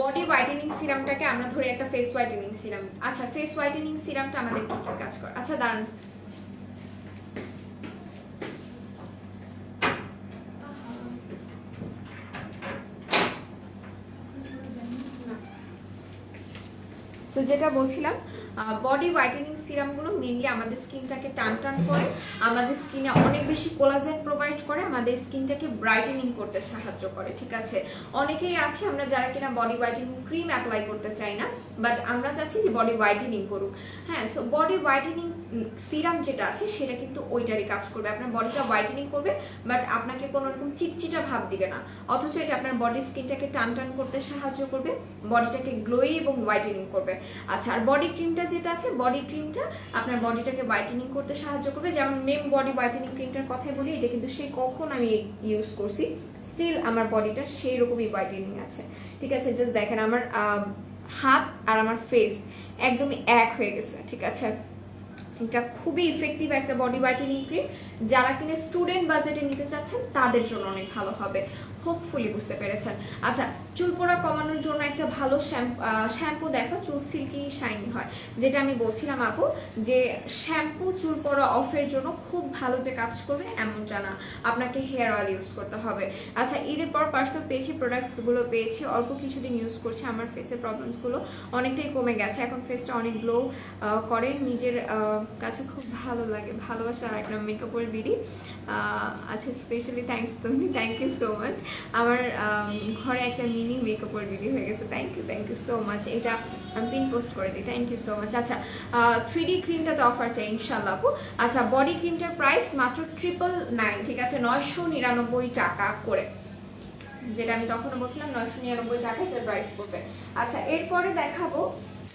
body whitening সিরামটাকে আমরা ধরি একটা ফেস হোয়াইটেনিং সিরাম। আচ্ছা ফেস হোয়াইটেনিং সিরামটা আমাদের কি কি কাজ করে? আচ্ছা দাঁড়ান, সো যেটা বলছিলাম বডি হোয়াইটেনিং সিরামগুলো মেনলি আমাদের স্কিনটাকে টান টান করে, আমাদের স্কিনে অনেক বেশি কোলাজেন প্রোভাইড করে, আমাদের স্কিনটাকে ব্রাইটেনিং করতে সাহায্য করে। ঠিক আছে, অনেকেই আছে আমরা যারা কিনা বডি হোয়াইটেনিং ক্রিম অ্যাপ্লাই করতে চাই না, বাট আমরা চাচ্ছি যে বডি হোয়াইটেনিং করুক। হ্যাঁ, সো বডি হোয়াইটেনিং সিরাম যেটা আছে সেটা কিন্তু ওইটারই কাজ করবে, আপনার বডিটা হোয়াইটেনিং করবে বাট আপনাকে কোনো রকম চিটচিটা ভাব দিবে না, অথচ এটা আপনার বডি স্কিনটাকে টান টান করতে সাহায্য করবে, বডিটাকে গ্লোই এবং হোয়াইটেনিং করবে। আচ্ছা আর বডি ক্রিমটা যেটা আছে, বডি ক্রিমটা আপনার বডিটাকে হোয়াইটেনিং করতে সাহায্য করবে। যেমন মেম বডি হোয়াইটেনিং ক্রিমটার কথাই বলি, এটা কিন্তু সেই কখন আমি ইউজ করছি স্টিল আমার বডিটা সেই রকমই হোয়াইটেনিং আছে। ঠিক আছে, জাস্ট দেখেন আমার হাত আর আমার ফেস একদমই এক হয়ে গেছে। ঠিক আছে, এটা খুবই ইফেক্টিভ একটা বডি হোয়াইটেনিং ক্রিম, যারা কিনা স্টুডেন্ট বাজেটে নিতে চাচ্ছেন তাদের জন্য অনেক ভালো হবে, হোপফুলি বুঝতে পেরেছেন। আচ্ছা চুল পড়া কমানোর জন্য একটা ভালো শ্যাম্পু দেখো, চুল সিল্কি শাইনি হয়, যেটা আমি বলছিলাম আপু যে শ্যাম্পু চুল পড়া অফের জন্য খুব ভালো যে কাজ করবে এমনটা না, আপনাকে হেয়ার অয়েল ইউজ করতে হবে। আচ্ছা ঈদের পর পার্সেল পেয়েছি, প্রোডাক্টসগুলো পেয়েছি, অল্প কিছুদিন ইউজ করছি, আমার ফেসের প্রবলেমসগুলো অনেকটাই কমে গেছে, এখন ফেসটা অনেক গ্লো করে, নিজের কাছে খুব ভালো লাগে, ভালোবাসা আর একটা মেকআপের বিডি। আচ্ছা স্পেশালি থ্যাংকস তুমি, থ্যাংক ইউ সো মাচ। আমার ঘরে একটা মিনি মেকআপের ভিডিও হয়ে গেছে, থ্যাংক ইউ সো মাচ, এটা আমি পিন পোস্ট করে দিই, থ্যাংক ইউ সো মাচ। আচ্ছা 3D ক্রিমটাতে অফার চাই ইনশাল্লাহ আপু। আচ্ছা বডি ক্রিমটার প্রাইস মাত্র 999, ঠিক আছে, 999 টাকা করে, যেটা আমি তখনও বলছিলাম 999 টাকা এটার প্রাইস পড়বে। আচ্ছা এরপরে দেখাবো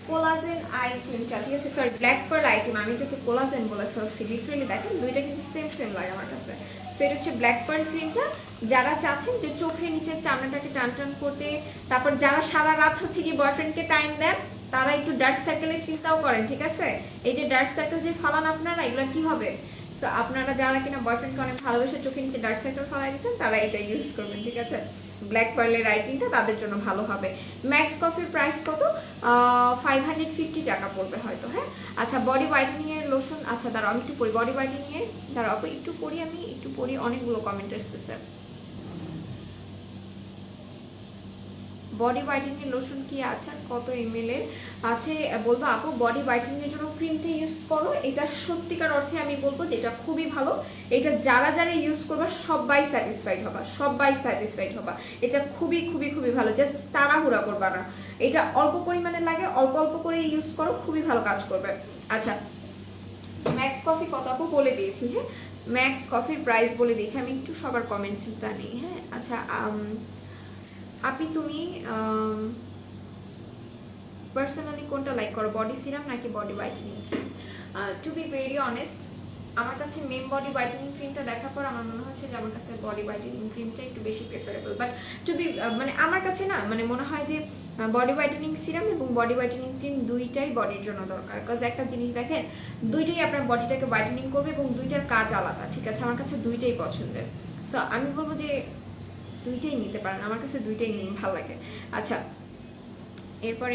কোলাজেন আই ক্রিমটা, ঠিক আছে, sorry black pearl eye cream, আমি যাকে কোলাজেন বলে ফেলছি, লিটারালি দেখেন দুইটা কিন্তু সেম লাগে আমার কাছে। সো এটা হচ্ছে ব্ল্যাক পার্ল ক্রিমটা, যারা চাচ্ছেন যে চোখের নিচের চামড়াটাকে টান টান করতে, তারপর যারা সারা রাত হচ্ছে কি বয়ফ্রেন্ডকে টাইম দেন, তারা একটু ডার্ক সার্কেলের চিন্তাও করেন। ঠিক আছে, এই যে ডার্ক সার্কেল যে ফালান আপনারা, এগুলো কি হবে? সো আপনারা যারা কিনা বয়ফ্রেন্ডকে অনেক ভালোবেসে চোখের নিচে ডার্ক সার্কেল ফালাই দিচ্ছেন তারা এটা ইউজ করবেন। ঠিক আছে, ব্ল্যাক পার্লের আই ক্রিমটা তাদের জন্য ভালো হবে। ম্যাক্স কফির প্রাইস কত? 550 টাকা পড়বে হয়তো। হ্যাঁ আচ্ছা বডি হোয়াইটেনিং এর লোশন, আচ্ছা দাঁড়াও আমি একটু পড়ি বডি হোয়াইটেনিং এর, দাঁড়াও একটু পড়ি অনেকগুলো কমেন্টের স্পেশাল। বডি হোয়াইটেনিং এর লোশন কি আছে, কত ml এর আছে বলবো আপু? বডি হোয়াইটেনিং এর জন্য ক্রিমটা ইউজ করো, এটা সত্যিকার অর্থে আমি বলবো যে এটা খুবই ভালো, এটা যারা ইউজ করবা সবাই স্যাটিসফাইড হবা, এটা খুবই ভালো, জাস্ট তাড়াহুড়া করবা না, এটা অল্প পরিমাণে লাগে, অল্প করে ইউজ করো, খুবই ভালো কাজ করবে। আচ্ছা ম্যাক্স কফি কত আপু বলে দিয়েছি, হ্যাঁ ম্যাক্স কফির প্রাইস বলে দিয়েছি, আমি একটু সবার কমেন্টটা নেই। হ্যাঁ আচ্ছা আপনি তুমি পার্সোনালি কোনটা লাইক করো, বডি সিরাম নাকি body whitening? To be very honest আমার কাছে মেম বডি হোয়াইটেনিং ক্রিমটা দেখার পর আমার মনে হচ্ছে যে আমার কাছে বডি হোয়াইটেনিং ক্রিমটা একটু বেশি প্রেফারেবল, বাট টু বি মানে আমার কাছে না মানে মনে হয় যে বডি হোয়াইটেনিং সিরাম এবং বডি হোয়াইটেনিং ক্রিম দুইটাই বডির জন্য দরকার, বিকজ একটা জিনিস দেখেন দুইটাই আপনার বডিটাকে হোয়াইটেনিং করবে এবং দুইটার কাজ আলাদা। ঠিক আছে, আমার কাছে দুইটাই পছন্দের, সো আমি বলবো যে দুইটাই নিতে পারেন, আমার কাছে দুইটাই ভালো লাগে। আচ্ছা এরপর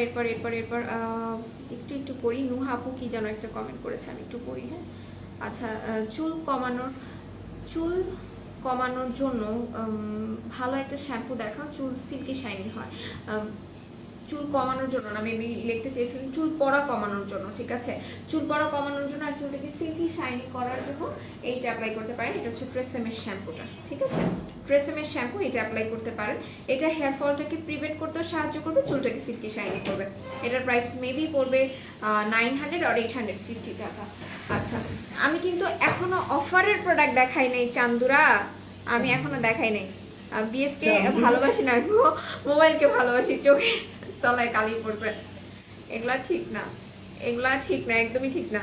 একটু পড়ি, নুহা আপু কি যেন একটা কমেন্ট করেছে, আমি একটু পড়ি। হ্যাঁ আচ্ছা চুল কমানোর জন্য ভালো একটা শ্যাম্পু দেখাও, চুল সিল্কি শাইনি হয়। চুল কমানোর জন্য না, মেবি লিখতে চেয়েছিলেন চুল পড়া কমানোর জন্য। ঠিক আছে, চুল পড়া কমানোর জন্য আর চুলটাকে সিল্কি শাইনি করার জন্য এইটা অ্যাপ্লাই করতে পারেন, এটা হচ্ছে ট্রেসেমের শ্যাম্পুটা। ঠিক আছে, ট্রেসেমের শ্যাম্পু এটা অ্যাপ্লাই করতে পারেন, এটা হেয়ার ফলটাকে প্রিভেন্ট করতে সাহায্য করবে, চুলটাকে সিল্কি শাইনি করবে। এটার প্রাইস মেবি পড়বে 900 আর 850 টাকা। আচ্ছা আমি কিন্তু এখনো অফারের প্রোডাক্ট দেখাই নাই চান্দুরা, আমি এখনো দেখাই নাই। বিএফকে ভালোবাসি না, মোবাইলকে ভালোবাসি, চোখে তলায় কালি পড়বে, এগুলা ঠিক না, একদমই ঠিক না।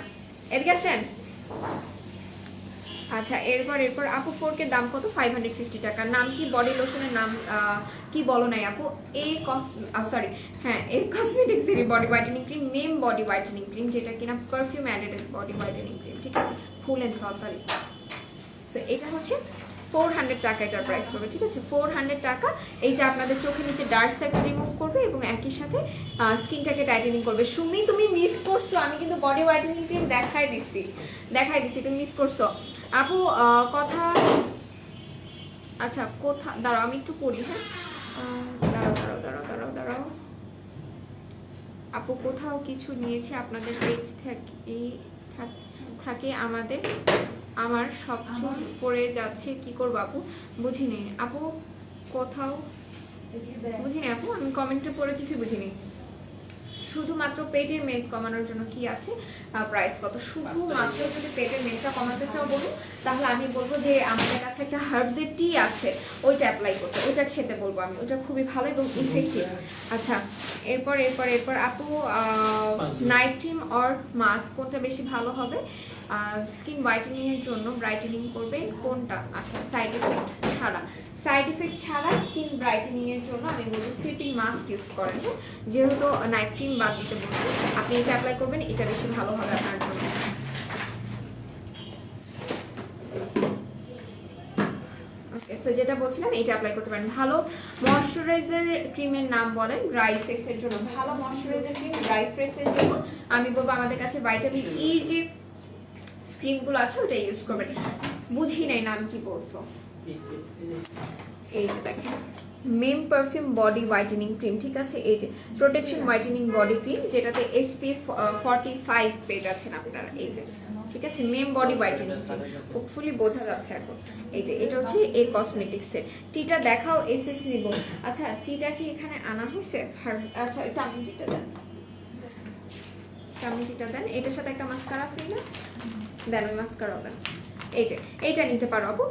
এদিকে আসেন। আচ্ছা এরপর আপু 4 কে দাম কত? 550 টাকা। নাম কি? বডি লোশনের নাম কি বলো নাই আপু, সরি হ্যাঁ এই কসমেটিক্সেরই body whitening cream, name body whitening cream, যেটা কিনা perfume added body whitening cream, ঠিক আছে, ফুল অ্যান্ড টোটালি। সো এটা হচ্ছে 400 টাকা এটার প্রাইস পড়বে, ঠিক আছে, 400 টাকা। এইটা আপনাদের চোখের নিচে ডার্ক সার্কেল রিমুভ করবে এবং একই সাথে স্কিনটাকে টাইটেনিং করবে। সুমি তুমি মিস করছো, আমি কিন্তু বডি হোয়াইটেনিং ক্রিম দেখাই দিছি, তুমি মিস করছো আপু। কথা আচ্ছা কোথা, দাঁড়াও আমি একটু পড়ি, হ্যাঁ দাঁড়াও আপু, কোথাও কিছু নিয়েছে আপনাদের পেজ থাকে আমার সব চুল পড়ে যাচ্ছে, কি করবো আপু? বুঝিনি আপু, কোথাও বুঝিনি আপু, আমি কমেন্টে পড়ে কিছু বুঝিনি। শুধুমাত্র পেটের মেদ কমানোর জন্য কি আছে, প্রাইস কত? শুধুমাত্র যদি পেটের মেদটা কমাতে চাও বলুন, তাহলে আমি বলবো যে আমাদের কাছে একটা হার্বসের টি আছে, ওইটা অ্যাপ্লাই করতে, ওইটা খেতে বলবো আমি, ওইটা খুবই ভালো এবং ইফেক্টিভ। আচ্ছা এরপর আপু নাইট ক্রিম অর মাস্ক কোনটা বেশি ভালো হবে স্কিন হোয়াইটেনিং এর জন্য, ব্রাইটেনিং করবে কোনটা? আচ্ছা সাইড ইফেক্ট ছাড়া স্কিন ব্রাইটেনিং এর জন্য আমি বলবো স্লিপিং মাস্ক ইউজ করেন, যেহেতু নাইট ক্রিম বাদ দিতে বলবো, আপনি এটা অ্যাপ্লাই করবেন, এটা বেশি ভালো হবে আপনার জন্য। ওকে, সো যেটা বলছিলাম এটা অ্যাপ্লাই করতে পারেন। ভালো ময়শ্চারাইজার ক্রিমের নাম বলেন ড্রাই ফেসের জন্য, ভালো ময়শ্চারাইজার ক্রিম ড্রাই ফেসের জন্য আমি বলবো আমাদের কাছে ভাইটামিন ই যে ক্রিমগুলো আছে ওটা ইউজ করবেন। বুঝি নাই নাম কি বলছো, এই যে দেখেন মেম পারফিউম বডি হোয়াইটেনিং ক্রিম, ঠিক আছে, এই যে প্রোটেকশন হোয়াইটেনিং বডি ক্রিম, যেটাতে SPF 45 পেজ আছেন আপনারা, এই যে ঠিক আছে, মেম বডি হোয়াইটেনিং ক্রিম, হোপফুলি বোঝা যাচ্ছে এখন। এই যে এটা হচ্ছে এই কসমেটিক্সের টিটা দেখাও, এসএস নিব। আচ্ছা টিটা কি এখানে আনা হয়েছে? আচ্ছা টামিন টিটা দেন, এটার সাথে একটা মাস্কারা ফ্রি না দেন, ওই মাস্কারাও দেন। এই যে এইটা নিতে পারো আপু,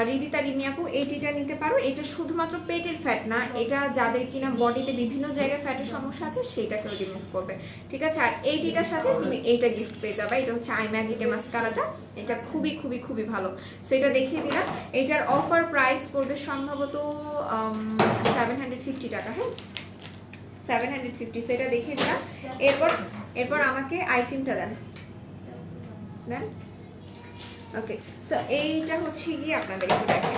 রিদিতা রিনি আপু এই টিটা নিতে পারো। এটা শুধুমাত্র পেটের ফ্যাট না, এটা যাদের কিনা বডিতে বিভিন্ন জায়গায় ফ্যাটের সমস্যা আছে সেইটাকেও রিমুভ করবে, ঠিক আছে। আর এই টিটার সাথে তুমি এইটা গিফট পেয়ে যাবে, এটা হচ্ছে আই ম্যাজিকের মাস্কারাটা, এটা খুবই খুবই খুবই ভালো। সো এটা দেখিয়ে দিলাম, এইটার অফার প্রাইস পড়বে সম্ভবত 750 টাকা, হ্যাঁ 750, সো এটা দেখিয়ে দিলাম। এরপর আমাকে আই ক্রিমটা দেন। ওকে, সো এইটা হচ্ছে গিয়ে আপনাদের একটু দেখাই।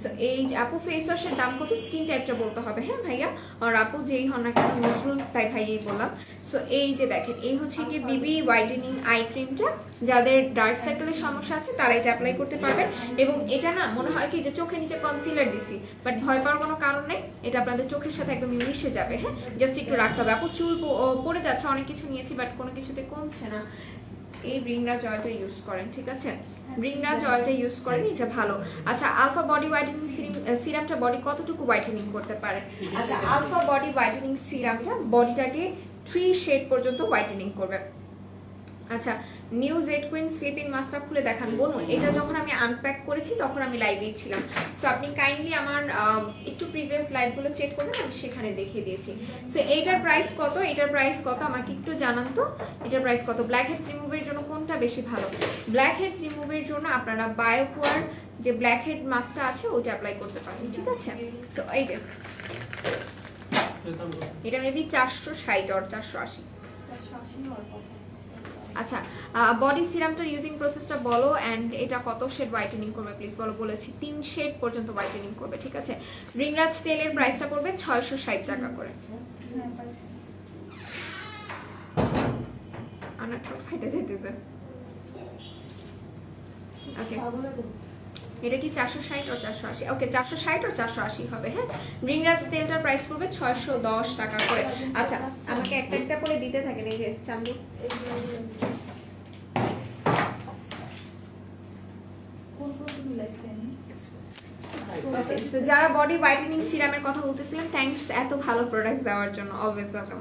সো এই আপু ফেস ওয়াশের দাম কত, স্কিন টাইপটা বলতে হবে, হ্যাঁ ভাইয়া, আর আপু যেই হন না কেন নজরুল, তাই ভাইয়াই বললাম। সো এই যে দেখেন এই হচ্ছে কি বিবি হোয়াইটেনিং আই ক্রিমটা, যাদের ডার্ক সার্কেলের সমস্যা আছে তারা এটা অ্যাপ্লাই করতে পারবেন। এবং এটা না মনে হয় কি যে চোখের নিচে কনসিলার দিছি, বাট ভয় পাওয়ার কোনো কারণ নেই, এটা আপনাদের চোখের সাথে একদম মিশে যাবে, হ্যাঁ জাস্ট একটু রাখতে হবে। আপু চুল পড়ে যাচ্ছে, অনেক কিছু নিয়েছি বাট কোনো কিছুতে কমছে না, এই ব্রিংরাজ অয়েলটা ইউজ করেন, ঠিক আছে, ব্রিংরাজ অয়েলটা ইউজ করেন, এটা ভালো। আচ্ছা আলফা বডি হোয়াইটেনিং সিরামটা বডি কতটুকু হোয়াইটেনিং করতে পারে? আচ্ছা আলফা বডি হোয়াইটেনিং সিরামটা বডিটাকে 3 শেড পর্যন্ত হোয়াইটেনিং করবে। আচ্ছা নিউ জেড কুইন স্লিপিং মাস্কটা খুলে দেখান বলুন, এটা যখন আমি আনপ্যাক করেছি তখন আমি লাইভেই ছিলাম, সো আপনি কাইন্ডলি আমার একটু প্রিভিয়াস লাইভগুলো চেক করবেন, আমি সেখানে দেখিয়ে দিয়েছি। সো এইটার প্রাইস কত আমাকে একটু জানান তো, এটার প্রাইস কত? ব্ল্যাক হেডস রিমুভের জন্য কোনটা বেশি ভালো? ব্ল্যাক হেডস রিমুভের জন্য আপনারা বায়োকোয়ার যে ব্ল্যাক হেড মাস্কটা আছে ওইটা অ্যাপ্লাই করতে পারেন, ঠিক আছে। তো এই যে এটা মেবি 460 আর 480। আচ্ছা বডি সিরামটার ইউজিং প্রসেসটা বলো, অ্যান্ড এটা কত শেড হোয়াইটেনিং করবে প্লিজ বলো। বলেছি 3 শেড পর্যন্ত হোয়াইটেনিং করবে, ঠিক আছে। ব্রিংরাজ তেলের প্রাইসটা পড়বে 660 টাকা করে। আনা ঠোঁট ফাইটে যেতেছে। ওকে এটা কি 460 আর 480? ওকে 460 আর 480 হবে, হ্যাঁ। ব্রিংরাজ তেলটার প্রাইস পড়বে 610 টাকা করে। আচ্ছা আমাকে একটা একটা করে দিতে থাকেন, এই যে চান্দু যারা বডি হোয়াইটেনিং সিরামের কথা বলতেছিলেন, থ্যাঙ্কস এত ভালো প্রোডাক্ট দেওয়ার জন্য, অলওয়েজ ওয়েলকাম।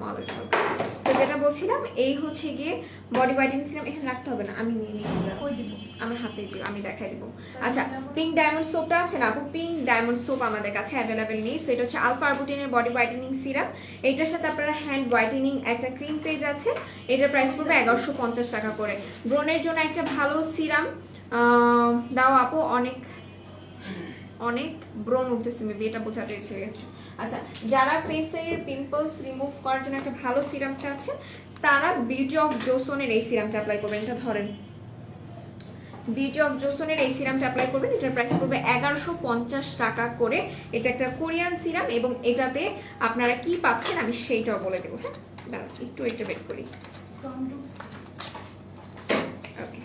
সো যেটা বলছিলাম এই হচ্ছে গিয়ে বডি হোয়াইটেনিং সিরাম, এখানে রাখতে হবে না, আমি নিয়ে নিয়েছিলাম, আমার হাতে দিব, আমি দেখাই দিব। আচ্ছা পিঙ্ক ডায়মন্ড সোপটা আছে না আপু, পিঙ্ক ডায়মন্ড সোপ আমাদের কাছে অ্যাভেলেবেল নেই, সো এটা হচ্ছে আলফা আরবুটিনের বডি হোয়াইটেনিং সিরাম। এইটার সাথে আপনারা হ্যান্ড হোয়াইটেনিং একটা ক্রিম পেজ আছে, এটার প্রাইস পড়বে 1150 টাকা করে। ব্রণের জন্য একটা ভালো সিরাম দাও আপু, অনেক অনেক ব্রণ উঠতেছে, মেবি এটা বোঝাতে ইচ্ছে গেছে। আচ্ছা, যারা ফেসের পিম্পলস রিমুভ করার জন্য একটা ভালো সিরাম চাচ্ছে তারা বিউটি অফ জোসনের এই সিরামটা অ্যাপ্লাই করবেন। এটা ধরেন, বিউটি অফ জোসনের এই সিরামটা অ্যাপ্লাই করবেন। এটার প্রাইস পড়বে 1150 টাকা করে। এটা একটা কোরিয়ান সিরাম এবং এটাতে আপনারা কি পাচ্ছেন আমি সেইটাও বলে দেবো। হ্যাঁ, দাঁড়ান একটু এটা বের করি। ওকে,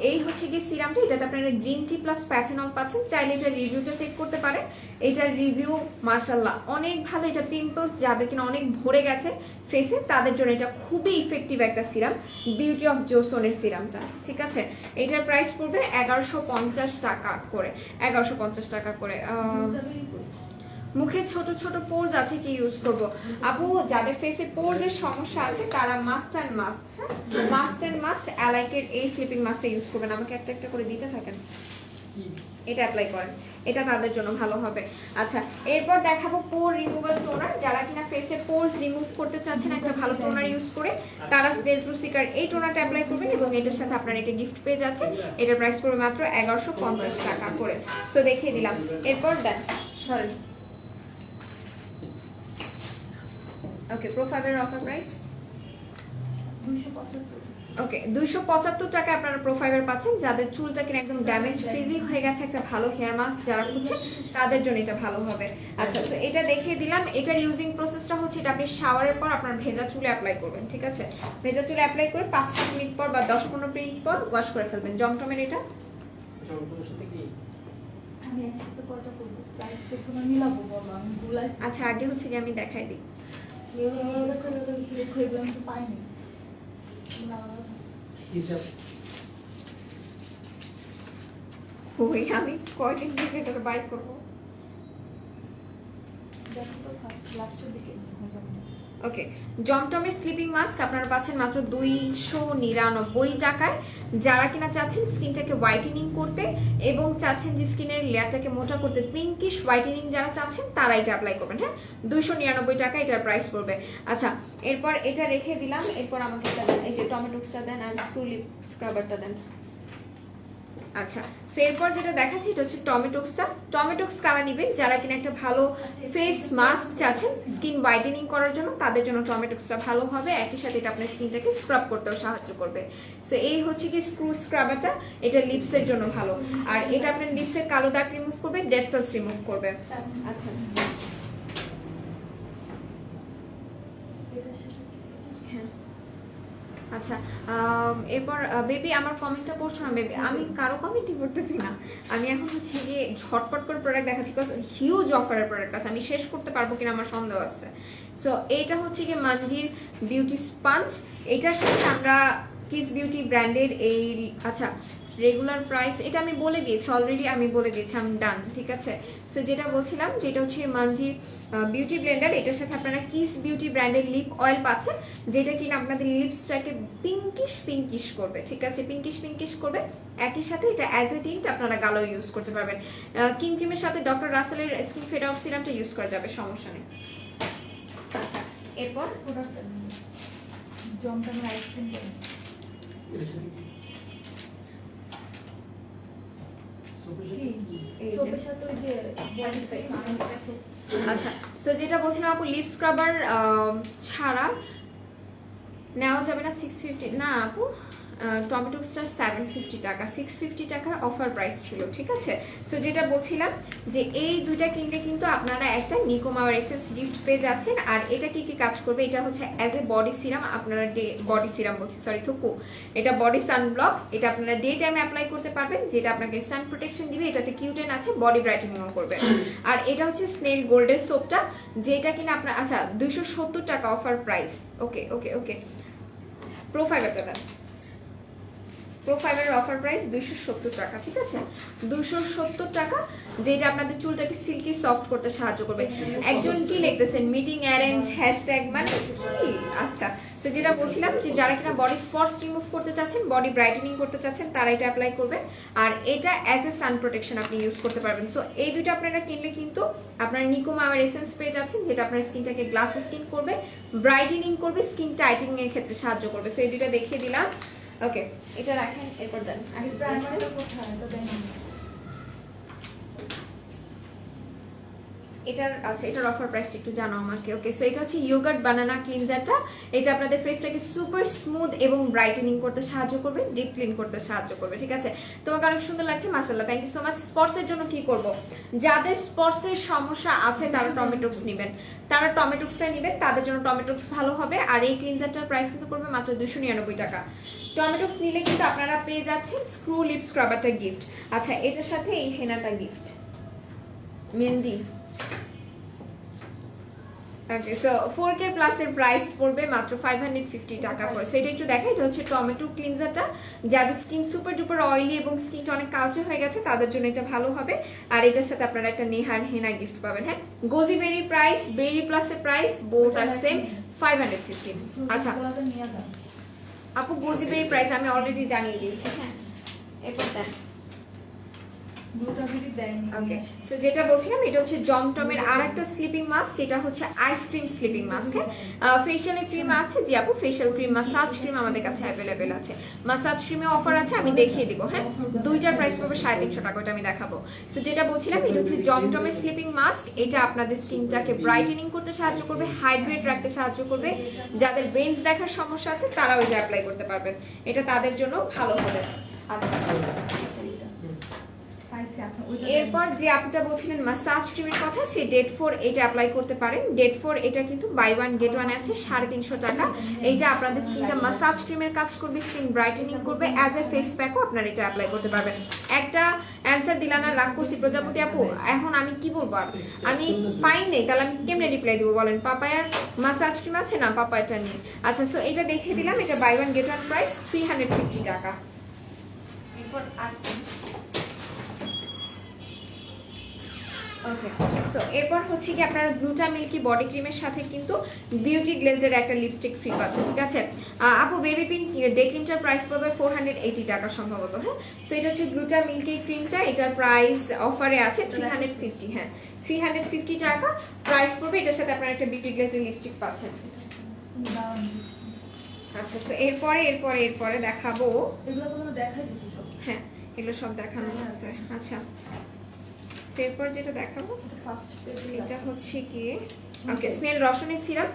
এই হচ্ছে কি সিরামটা, এটাতে আপনারা গ্রিন টি প্লাস প্যাথেনল পাচ্ছেন। চাইলে এটার রিভিউটা চেক করতে পারেন। এটার রিভিউ মাশাআল্লাহ অনেক ভালো। এটা পিম্পলস যাদের কিনা অনেক ভরে গেছে ফেসে তাদের জন্য এটা খুবই ইফেক্টিভ একটা সিরাম, বিউটি অফ জোসনের সিরামটা। ঠিক আছে, এটার প্রাইস পড়বে 1150 টাকা করে। 1150 টাকা করে। মুখে ছোট ছোট পোর্স আছে, কি ইউজ করব আপু? যাদের ফেসে পোর্সের সমস্যা আছে তারা মাস্ট অ্যান্ড মাস্ট, হ্যাঁ মাস্ট অ্যান্ড মাস্ট অ্যালাইকের এই স্লিপিং মাস্কটা ইউজ করবেন। আমাকে একটা একটা করে দিতে থাকেন, এটা অ্যাপ্লাই করেন, এটা তাদের জন্য ভালো হবে। আচ্ছা, এরপর দেখাবো পোর রিমুভাল টোনার। যারা কিনা ফেসের পোর্স রিমুভ করতে চাচ্ছেন একটা ভালো টোনার ইউজ করে তারা ডেলট্রুসিকার এই টোনারটা অ্যাপ্লাই করবেন এবং এটার সাথে আপনারা এটা গিফট পেয়ে যাচ্ছেন। এটার প্রাইস পড়বে মাত্র 1150 টাকা করে। সো দেখিয়ে দিলাম। এরপর দেন ধরেন, ওকে, প্রোফাইলের অফার প্রাইস 275। ওকে, 275 টাকা আপনারা প্রোফাইবার পাচ্ছেন। যাদের চুলটা কিনা একদম ড্যামেজ ফ্রিজি হয়ে গেছে, একটা ভালো হেয়ার মাস্ক যারা খুঁজছে তাদের জন্য এটা ভালো হবে। আচ্ছা, তো এটা দেখিয়ে দিলাম। এটার ইউজিং প্রসেসটা হচ্ছে এটা আপনি শাওয়ারের পর আপনার ভেজা চুলে অ্যাপ্লাই করবেন। ঠিক আছে, ভেজা চুলে অ্যাপ্লাই করে 5-7 মিনিট পর বা 10-15 মিনিট পর ওয়াশ করে ফেলবেন। জমটমের এটা আচ্ছা, আগে হচ্ছে কি আমি দেখাই দিই। আমি কয়দিন থেকে এটা বাই করবো। ওকে, জমটমের স্লিপিং মাস্ক আপনারা পাচ্ছেন মাত্র 299 টাকায়। যারা কিনা চাচ্ছেন স্কিনটাকে হোয়াইটেনিং করতে এবং চাচ্ছেন যে স্কিনের লেয়ারটাকে মোটা করতে, পিঙ্কিশ হোয়াইটেনিং যারা চাচ্ছেন তারা এটা অ্যাপ্লাই করবেন। হ্যাঁ, 299 টাকা এটার প্রাইস পড়বে। আচ্ছা, এরপর এটা রেখে দিলাম। এরপর আমাকে এটা দেন, এই যে টমেটোক্সটা দেন আর স্ক্রু লিপ স্ক্রাবারটা দেন। আচ্ছা, সো এরপর যেটা দেখাচ্ছি এটা হচ্ছে টমেটোক্সটা। টমেটোক্স কারা নিবেন? যারা কিনা একটা ভালো ফেস মাস্ক চাচ্ছেন স্কিন হোয়াইটেনিং করার জন্য তাদের জন্য টমেটোক্সটা ভালো হবে। একই সাথে এটা আপনার স্কিনটাকে স্ক্রাব করতেও সাহায্য করবে। সো এই হচ্ছে কি স্ক্রু স্ক্রাবারটা, এটা লিপসের জন্য ভালো। আর এটা আপনার লিপসের কালো দাগ রিমুভ করবে, ডেড সেলস রিমুভ করবে। আচ্ছা, আচ্ছা, এরপর বেবি আমার কমেন্টটা পড়ছো না বেবি? আমি কারো কমেন্টই করতেছি না। আমি এখন হচ্ছে গিয়ে ঝটপট করে প্রোডাক্ট দেখাচ্ছি, বিকজ হিউজ অফারের প্রোডাক্ট আছে, আমি শেষ করতে পারবো কিনা আমার সন্দেহ আছে। সো এইটা হচ্ছে গিয়ে মানজির বিউটি স্পাঞ্জ। এটার সাথে আমরা কিস বিউটি ব্র্যান্ডের এই, আচ্ছা রেগুলার প্রাইস এটা আমি বলে দিয়েছি অলরেডি, আমি বলে দিয়েছি, আমি ডান। ঠিক আছে, সো যেটা বলছিলাম যেটা হচ্ছে মানজির বিউটি ব্লেন্ডার, এটার সাথে আপনারা কিস বিউটি ব্র্যান্ডের লিপ অয়েল পাচ্ছেন, যেটা কিনা আপনাদের লিপসটাকে পিঙ্কিশ করবে। ঠিক আছে, পিঙ্কিশ করবে। একই সাথে এটা অ্যাজ এ টিন্ট আপনারা গালও ইউজ করতে পারবেন। কিং ক্রিমের সাথে ডক্টর রাসেলের স্কিন ফেড আউট সিরামটা ইউজ করা যাবে, সমস্যা নেই। আচ্ছা, এরপর জমটমের আইসক্রিম আচ্ছা, সো যেটা বলছিলাম আপু, লিপ স্ক্রাবার ছাড়া নেওয়া যাবে না 650 না আপু, টমেটোক্সটা 750 টাকা, 650 টাকা অফার প্রাইস ছিল। ঠিক আছে, সো যেটা বলছিলাম যে এই দুইটা কিনলে কিন্তু আপনারা একটা নিকোমাওয়ার এসেন্স গিফট পেয়ে যাচ্ছেন। আর এটা কি কি কাজ করবে? এটা হচ্ছে অ্যাজ এ বডি সিরাম, আপনারা বডি সিরাম বলছি সরি থুকু, এটা বডি সানব্লক। এটা আপনারা ডে টাইমে অ্যাপ্লাই করতে পারবেন, যেটা আপনাকে সান প্রোটেকশন দিবে। এটাতে কিউটেন আছে, বডি ব্রাইটেনিংও করবে। আর এটা হচ্ছে স্নেল গোল্ডের সোপটা, যেটা কিনা আপনার, আচ্ছা 270 টাকা অফার প্রাইস। ওকে ওকে ওকে, প্রোফাইবারটা দেন। প্রোফাইলের অফার প্রাইস 270 টাকা। ঠিক আছে, 270 টাকা, যেটা আপনাদের চুলটাকে সিল্কি সফট করতে সাহায্য করবে। একজন কি লিখতেছেন মিটিং অ্যারেঞ্জ হ্যাশট্যাগ মানে কি? আচ্ছা, সো যেটা বলছিলাম যে যারা কিনা বডি স্পটস রিমুভ করতে চাচ্ছেন, বডি ব্রাইটেনিং করতে চাচ্ছেন তারা এটা অ্যাপ্লাই করবে। আর এটা অ্যাজ এ সান প্রোটেকশন আপনি ইউজ করতে পারবেন। সো এই দুইটা আপনারা কিনলে কিন্তু আপনার নিকোমাওয়ার এসেন্স পেয়ে যাচ্ছেন, যেটা আপনার স্কিনটাকে গ্লাস স্কিন করবে, ব্রাইটেনিং করবে, স্কিন টাইটেনিং এর ক্ষেত্রে সাহায্য করবে। সো এই দুইটা দেখিয়ে দিলাম। ওকে, এটা রাখেন। এরপর দেন এটার আচ্ছা এটার অফার প্রাইসটা একটু জানো আমাকে। ওকে, সো এটা হচ্ছে ইয়োগার্ট বানানা ক্লিনজারটা। এটা আপনাদের ফেসটাকে সুপার স্মুথ এবং ব্রাইটেনিং করতে সাহায্য করবে, ডিপ ক্লিন করতে সাহায্য করবে। ঠিক আছে, তোমাকে অনেক সুন্দর লাগছে, মাশাআল্লাহ, থ্যাংক ইউ সো মাচ। স্পটসের জন্য কি করব, যাদের স্পটসের সমস্যা আছে তারা টমেটোক্স নেবেন, তারা টমেটোক্সটা নেবেন, তাদের জন্য টমেটোক্স ভালো হবে। আর এই ক্লিনজারটার প্রাইস কিন্তু পড়বে মাত্র 299 টাকা। টমেটোক্স নিলে কিন্তু আপনারা পেয়ে যাচ্ছেন স্ক্রু লিপ স্ক্রাবারটা গিফট। আচ্ছা, এটার সাথে এই হেনাটা গিফট, মেহেন্দি। ওকে, সো 4K প্লাস এর প্রাইস পড়বে মাত্র 550 টাকা করে। সো এটা একটু দেখাই, এটা হচ্ছে টমেটো ক্লিনজারটা। যাদের স্কিন সুপার ডুপার অয়েলি এবং স্কিনটা অনেক কালচার হয়ে গেছে তাদের জন্য এটা ভালো হবে। আর এটার সাথে আপনারা একটা নেহার হেনা গিফট পাবেন। হ্যাঁ, গোজি বেরি প্রাইস, বেরি প্লাস এর প্রাইস বোথ আর সেম 550। আচ্ছা আপু, গোজি বেরি প্রাইস আমি অলরেডি জানিয়ে দিয়েছি। হ্যাঁ, এরপর দেন। ওকে, সো যেটা বলছিলাম এটা হচ্ছে জমটমের আরেকটা স্লিপিং মাস্ক। এটা হচ্ছে আইসক্রিম স্লিপিং মাস্ক। হ্যাঁ, ফেশিয়াল ক্রিম আছে, জি আপু ফেশিয়াল ক্রিম, মাসাজ ক্রিম আমাদের কাছে অ্যাভেলেবেল আছে। মাসাজ ক্রিমে অফার আছে, আমি দেখিয়ে দিব। হ্যাঁ, দুইটার প্রাইস পড়বে 350 টাকা, ওটা আমি দেখাবো। সো যেটা বলছিলাম এটা হচ্ছে জমটমের স্লিপিং মাস্ক। এটা আপনাদের স্কিনটাকে ব্রাইটেনিং করতে সাহায্য করবে, হাইড্রেট রাখতে সাহায্য করবে। যাদের বেঞ্চ দেখার সমস্যা আছে তারাও এটা অ্যাপ্লাই করতে পারবেন, এটা তাদের জন্য ভালো হবে। আচ্ছা, এরপর যে আপনিটা বলছিলেন মাসাজ ক্রিমের কথা, সেই ডেট 4 এটা অ্যাপ্লাই করতে পারেন। ডেট 4 এটা কিন্তু বাই 1 গেট 1 আছে, 350 টাকা। এইটা আপনাদের স্কিনটা মাসাজ ক্রিমের কাজ করবে, স্কিন ব্রাইটেনিং করবে, অ্যাজ এ ফেস প্যাকও আপনারা এটা অ্যাপ্লাই করতে পারবেন। একটা অ্যান্সার দিলা না, রাগ করছি প্রজাপতি আপু, এখন আমি কি বলবো, আর আমি পাই নেই, তাহলে আমি কেমনে রিপ্লাই দিব বলেন? পাপায়ার মাসাজ ক্রিম আছে না, পাপায়াটা নিয়ে। আচ্ছা, সো এটা দেখিয়ে দিলাম, এটা বাই 1 গেট 1 প্রাইস 350 টাকা। এরপর আর ওকে, সো এরপর হচ্ছে কি আপনারা গ্লুটা মিল্কি বডি ক্রিমের সাথে কিন্তু বিউটি গ্লেজের একটা লিপস্টিক ফ্রি পাচ্ছেন। ঠিক আছে আপু, বেবি পিঙ্ক ডে ক্রিমটার প্রাইস পড়বে 480 টাকা সম্ভবত। হ্যাঁ, সো এটা হচ্ছে গ্লুটা মিল্কি ক্রিমটা, এটার প্রাইস অফারে আছে 350। হ্যাঁ, 350 টাকা প্রাইস পড়বে। এটার সাথে আপনারা একটা বিউটি গ্লেজের লিপস্টিক পাচ্ছেন। আচ্ছা, সো এরপরে দেখাবো, হ্যাঁ এগুলো সব দেখানো আছে। আচ্ছা, এরপর যেটা দেখাবো এটা হচ্ছে কি, ওকে, স্নেল রসনের সিরাপ।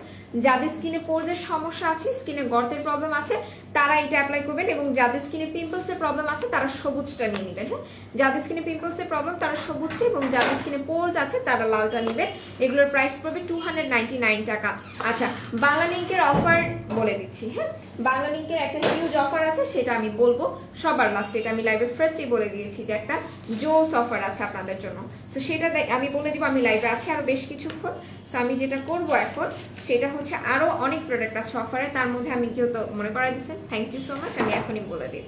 যাদের স্কিনে পোরজের সমস্যা আছে, স্কিনে গর্তের প্রবলেম আছে, তারা এটা অ্যাপ্লাই করবেন। এবং যাদের স্কিনে পিম্পলসের প্রবলেম আছে তারা সবুজটা নিয়ে নেবেন। হ্যাঁ, যাদের স্কিনে পিম্পলসের প্রবলেম তারা সবুজটা, এবং যাদের স্কিনে পোরস আছে তারা লালটা নেবেন। এগুলোর প্রাইস পড়বে 299 টাকা। আচ্ছা, বাংলা লিংকের অফার বলে দিচ্ছি। হ্যাঁ, বাংলা লিংকের একটা হিউজ অফার আছে, সেটা আমি বলবো সবার লাস্টে। এটা আমি লাইভে ফার্স্টই বলে দিয়েছি যে একটা জোস অফার আছে আপনাদের জন্য। সো সেটা আমি বলে দিব, আমি লাইভে আছি আরো বেশ কিছুক্ষণ। সো আমি যেটা করব এখন সেটা হচ্ছে আরো অনেক প্রোডাক্ট আছে অফারে, তার মধ্যে আমি যেহেতু মনে করাই দিচ্ছেন, থ্যাংক ইউ সো মাচ, আমি এখনই বলে দিই।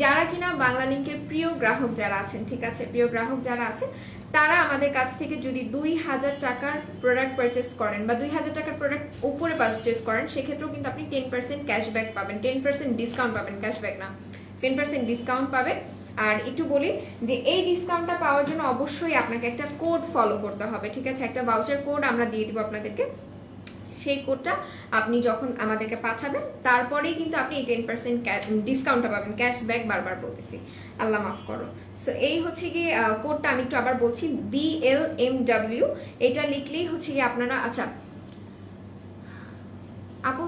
যারা কিনা বাংলা লিংকের প্রিয় গ্রাহক যারা আছেন, ঠিক আছে, প্রিয় গ্রাহক যারা আছেন, তারা আমাদের কাছ থেকে যদি 2000 টাকার প্রোডাক্ট পারচেস করেন বা 2000 টাকার প্রোডাক্ট উপরে পারচেস করেন, সেক্ষেত্রেও কিন্তু আপনি 10% ক্যাশব্যাক পাবেন, 10% ডিসকাউন্ট পাবেন, ক্যাশব্যাক না, 10% ডিসকাউন্ট পাবেন। আর একটু বলি যে এই ডিসকাউন্টটা পাওয়ার জন্য অবশ্যই আপনাকে একটা কোড ফলো করতে হবে। ঠিক আছে, একটা ভাউচার কোড আমরা দিয়ে দিব আপনাদেরকে। সেই কোডটা আপনি যখন আমাদেরকে পাঠাবেন তারপরেই কিন্তু আপনি এই 10% ডিসকাউন্টটা পাবেন, ক্যাশব্যাক বারবার বলতেছি, আল্লাহ মাফ করো। সো এই হচ্ছে গিয়ে কোডটা আমি একটু আবার বলছি, BLMW। এটা লিখলেই হচ্ছে গিয়ে আপনারা, আচ্ছা আপু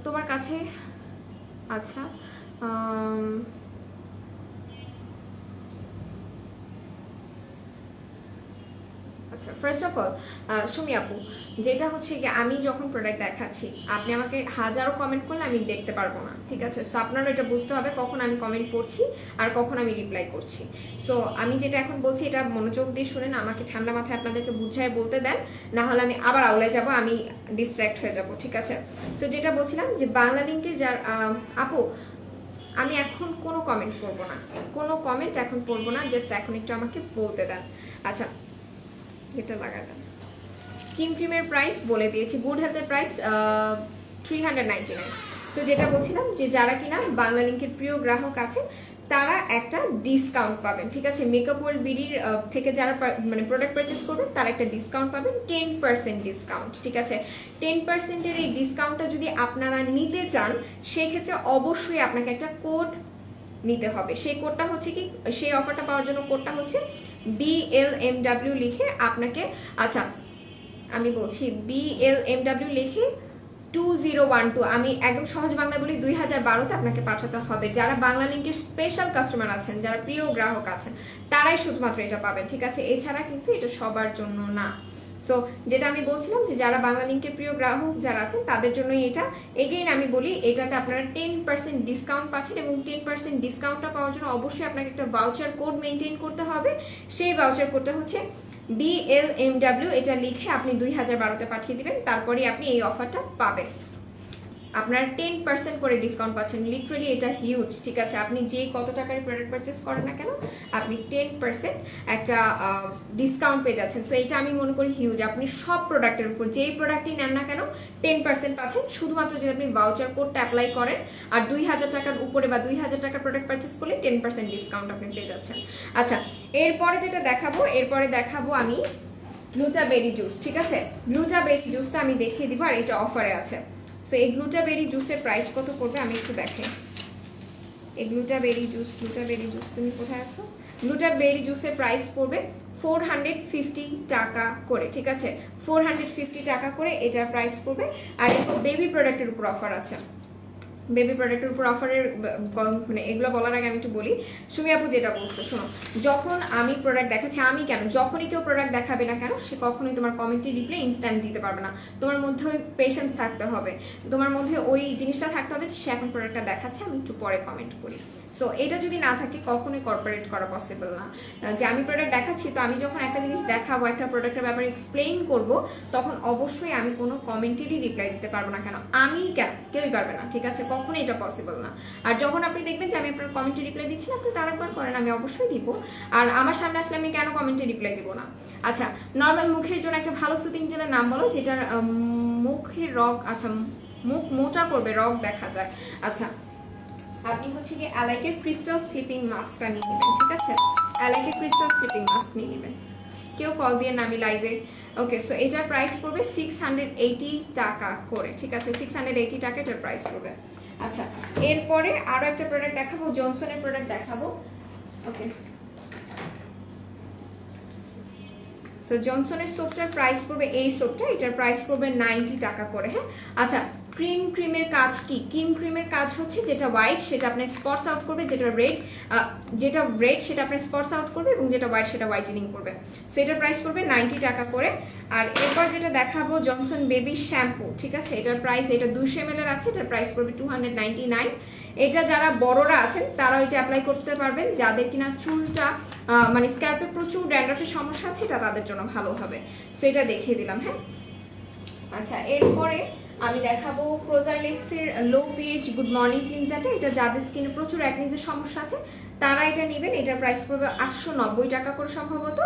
তোমার কাছে, আচ্ছা আচ্ছা, ফার্স্ট অফ অল সুমি আপু, যেটা হচ্ছে কি আমি যখন প্রোডাক্ট দেখাচ্ছি আপনি আমাকে হাজারো কমেন্ট করলে আমি দেখতে পারবো না। ঠিক আছে, সো আপনারা এটা বুঝতে হবে কখন আমি কমেন্ট পড়ছি আর কখন আমি রিপ্লাই করছি। সো আমি যেটা এখন বলছি এটা মনোযোগ দিয়ে শুনেন, আমাকে ঠান্ডা মাথায় আপনাদেরকে বুঝায় বলতে দেন, না হলে আমি আবার আউলে যাব, আমি ডিস্ট্র্যাক্ট হয়ে যাব। ঠিক আছে, সো যেটা বলছিলাম যে বাংলা লিংকের যার আপু, আমি এখন কোনো কমেন্ট করবো না, কোনো কমেন্ট এখন পড়বো না, জাস্ট এখন একটু আমাকে বলতে দেন। আচ্ছা, এটা লাগা দেন। কিং ক্রিমের প্রাইস বলে দিয়েছি, গুড হেলথের প্রাইস 399। সো যেটা বলছিলাম যে যারা কিনা বাংলা লিংকের প্রিয় গ্রাহক আছে তারা একটা ডিসকাউন্ট পাবেন। ঠিক আছে, মেকআপ ওয়ার্ল্ড বিডির থেকে যারা মানে প্রোডাক্ট পারচেস করবেন তারা একটা ডিসকাউন্ট পাবেন, 10% ডিসকাউন্ট। ঠিক আছে, 10%-এর এই ডিসকাউন্টটা যদি আপনারা নিতে চান সেক্ষেত্রে অবশ্যই আপনাকে একটা কোড নিতে হবে। সেই কোডটা হচ্ছে কি, সেই অফারটা পাওয়ার জন্য কোডটা হচ্ছে BLMW লিখে আপনাকে, আচ্ছা আমি বলছি BLMW লিখে 2012, আমি একদম সহজ বাংলা বলি 2012তে আপনাকে পাঠাতে হবে। যারা বাংলা লিঙ্কের স্পেশাল কাস্টমার আছেন, যারা প্রিয় গ্রাহক আছেন, তারাই শুধুমাত্র এটা পাবেন, ঠিক আছে? এছাড়া কিন্তু এটা সবার জন্য না। সো যেটা আমি বলছিলাম যে যারা বাংলা লিঙ্কের প্রিয় গ্রাহক যারা আছেন তাদের জন্যই এটা। এগেইন আমি বলি, এটাতে আপনারা 10% ডিসকাউন্ট পাচ্ছেন, এবং 10% ডিসকাউন্টটা পাওয়ার জন্য অবশ্যই আপনাকে একটা ভাউচার কোড মেনটেন করতে হবে। সেই ভাউচার কোডটা হচ্ছে BLMW, এটা লিখে আপনি 2012তে পাঠিয়ে দিবেন, তারপরে আপনি এই অফারটা পাবেন। আপনার 10% করে ডিসকাউন্ট পাচ্ছেন। লিটারালি এটা হিউজ, ঠিক আছে? আপনি যে কত টাকার প্রোডাক্ট পারচেস করেন না কেন, আপনি 10% একটা ডিসকাউন্ট পেয়ে যাচ্ছেন। সো এটা আমি মনে করি হিউজ। আপনি সব প্রোডাক্টের উপর যেই প্রোডাক্টই নেন না কেন 10% পাচ্ছেন, শুধুমাত্র যদি আপনি ভাউচার কোডটা অ্যাপ্লাই করেন। আর 2000 টাকার উপরে বা 2000 টাকার প্রোডাক্ট পারচেস করলে 10% ডিসকাউন্ট আপনি পেয়ে যাচ্ছেন। আচ্ছা, এরপরে যেটা দেখাবো আমি গ্লুটাবেরি জুস, ঠিক আছে? গ্লুটাবেরি জুসটা আমি দেখিয়ে দিব, আর এটা অফারে আছে। সো এই গ্লুটাবেরি জুসের প্রাইস কত পড়বে আমি একটু দেখাই। এই গ্লুটাবেরি জুস তুমি কোথায় আসো? গ্লুটাবেরি জুসের প্রাইস পড়বে 450 টাকা করে, ঠিক আছে? 450 টাকা করে এটার প্রাইস পড়বে। আর বেবি প্রোডাক্টের উপর অফার আছে। বেবি প্রোডাক্টের উপর অফারের মানে এগুলো বলার আগে আমি একটু বলি। সুমি আপু যেটা বলছো, শোনো, যখন আমি প্রোডাক্ট দেখাচ্ছি, আমি কেন, যখনই কেউ প্রোডাক্ট দেখাবে না কেন, সে কখনোই তোমার কমেন্টের রিপ্লাই ইনস্ট্যান্ট দিতে পারবে না। তোমার মধ্যে ওই পেশেন্স থাকতে হবে, তোমার মধ্যে ওই জিনিসটা থাকতে হবে, সে এখন প্রোডাক্টটা দেখাচ্ছে, আমি একটু পরে কমেন্ট করি। সো এটা যদি না থাকে কখনোই কর্পোরেট করা পসিবল না। যে আমি প্রোডাক্ট দেখাচ্ছি, তো আমি যখন একটা জিনিস দেখাবো, একটা প্রোডাক্টের ব্যাপারে এক্সপ্লেইন করব, তখন অবশ্যই আমি কোনো কমেন্টেরই রিপ্লাই দিতে পারবো না। কেন আমি, কেন কেউই পারবে না, ঠিক আছে? কখনোই এটা পসিবল না। আর যখন আপনি দেখবেন যে আমি আপনার কমেন্টে রিপ্লাই দিচ্ছি না, আপনি আরেকবার করেন, আমি অবশ্যই দিব। আর আমার সামনে আসলে আমি কেন কমেন্টে রিপ্লাই দিব না? আচ্ছা, নর্মাল মুখের জন্য একটা ভালো সুতিং জেলের নাম বলো, যেটার মুখের রগ, আচ্ছা মুখ মোটা করবে, রগ দেখা যায়। আচ্ছা, আপনি হচ্ছে কি অ্যালাইকের ক্রিস্টাল স্লিপিং মাস্কটা নিয়ে নেবেন, ঠিক আছে? অ্যালাইকের ক্রিস্টাল স্লিপিং মাস্ক নিয়ে নেবেন। কেউ কল দিয়ে না, আমি লাইভে। ওকে, সো এটার প্রাইস পড়বে 680 টাকা করে, ঠিক আছে? 680 টাকা এটার প্রাইস পড়বে। আচ্ছা, এরপরে আরো একটা প্রোডাক্ট দেখাবো, জনসনের প্রোডাক্ট দেখাবো। ওকে, সো জনসনের সোপটার প্রাইস পড়বে, এই সোপটা, এটার প্রাইস পড়বে 90 টাকা করে। হ্যাঁ, আচ্ছা, ক্রিমের কাজ কি? ক্রিমের কাজ হচ্ছে যেটা হোয়াইট সেটা আপনার স্পটস আউট করবে, যেটা রেড সেটা আপনার স্পটস আউট করবে, এবং যেটা হোয়াইট সেটা হোয়াইটেনিং করবে। সো এটার প্রাইস পড়বে 90 টাকা করে। আর এরপর যেটা দেখাবো জনসন বেবি শ্যাম্পু, ঠিক আছে? এটার প্রাইস, এটা 200 ml আছে, এটার প্রাইস পড়বে 299। এটা যারা বড়রা আছেন তারা এটা অ্যাপ্লাই করতে পারবেন, যাদের কিনা চুলটা মানে স্ক্যাল্পে প্রচুর ড্যান্ড্রাফের সমস্যা আছে, এটা তাদের জন্য ভালো হবে। সো এটা দেখিয়ে দিলাম। হ্যাঁ, আচ্ছা, এরপরে আমি দেখাবো ক্রোজারলেক্সের লো পিএইচ গুড মর্নিং ক্লিনজারটা। এটা যাদের স্কিনে প্রচুর অ্যাকনিজের সমস্যা আছে তারা এটা নেবেন। এটার প্রাইস পড়বে 890 টাকা করে সম্ভবত।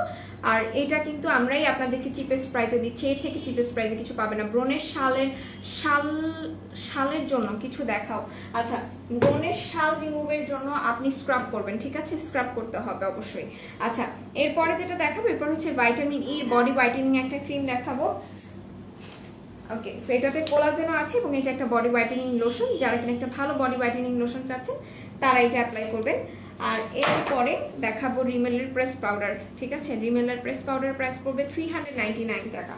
আর এটা কিন্তু আমরাই আপনাদেরকে চিপেস্ট প্রাইসে দিচ্ছি, এর থেকে চিপেস্ট প্রাইসে কিছু পাবে না। ব্রণের শালের জন্য কিছু দেখাও। আচ্ছা, ব্রণের শাল রিমুভের জন্য আপনি স্ক্রাব করবেন, ঠিক আছে? স্ক্রাব করতে হবে অবশ্যই। আচ্ছা, এরপরে যেটা দেখাবো, এরপর হচ্ছে ভাইটামিন ই বডি হোয়াইটেনিং একটা ক্রিম দেখাবো। ওকে, সো এটাতে কোলাজেনও আছে, এবং এটা একটা বডি হোয়াইটেনিং লোশন। যারা কিনা একটা ভালো বডি হোয়াইটেনিং লোশন চাচ্ছেন তারা এটা অ্যাপ্লাই করবেন। আর এরপরে দেখাবো রিমেলের প্রেস পাউডার, ঠিক আছে? রিমেলের প্রেস পাউডার প্রাইস পড়বে 399 টাকা।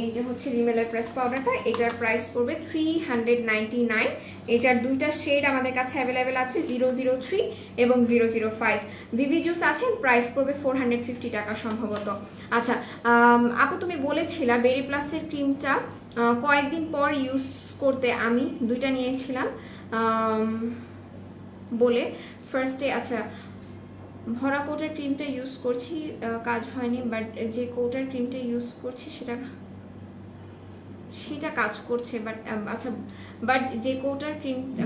এই যে হচ্ছে রিমেলের প্রেস পাউডারটা, এটার প্রাইস পড়বে 399। এটার দুইটা শেড আমাদের কাছে অ্যাভেলেবেল আছে, 003 এবং 005। ভিভি জুস আছে, প্রাইস পড়বে 450 টাকা সম্ভবত। আচ্ছা, আপু তুমি বলেছিলা বেরি প্লাসের ক্রিমটা কয়েকদিন পর ইউজ করতে, আমি দুইটা নিয়েছিলাম বলে ফার্স্টে। আচ্ছা, ভরা কোটার ক্রিমটা ইউজ করছি, কাজ হয়নি, বাট যে কোটার ক্রিমটা ইউজ করছি সেটা কাজ করছে। বাট আচ্ছা, বাট যে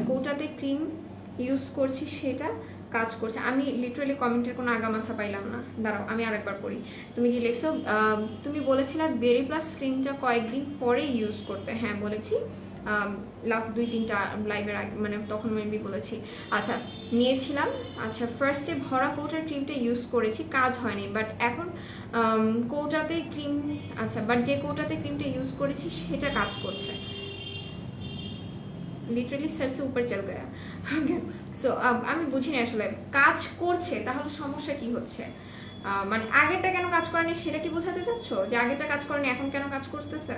কোটাতে ক্রিম ইউজ করছি সেটা কাজ করছে। আমি লিটারালি কমেন্টের কোনো আগামাথা পাইলাম না, দাঁড়াও আমি আরেকবার পড়ি। তুমি কি লিখছো? তুমি বলেছিলে বেরি প্লাস ক্রিমটা কয়েকদিন পরে ইউজ করতে। হ্যাঁ বলেছি, লাস্ট 2-3টা লাইভের আগে, মানে তখন মেবি বলেছি। আচ্ছা, নিয়েছিলাম। আচ্ছা, ফার্স্টে ভরা কোটার ক্রিমটা ইউজ করেছি, কাজ হয়নি, বাট এখন কোটাতে ক্রিম, আচ্ছা, বাট যে কোটাতে ক্রিমটা ইউজ করেছি সেটা কাজ করছে। লিটারালি সারসে উপর চল গয়া। ওকে, সো আমি বুঝিনি আসলে কাজ করছে, তাহলে সমস্যা কি হচ্ছে? মানে আগেরটা কেন কাজ করেনি সেটা কি বোঝাতে চাচ্ছ, যে আগেরটা কাজ করেনি এখন কেন কাজ করতেছে,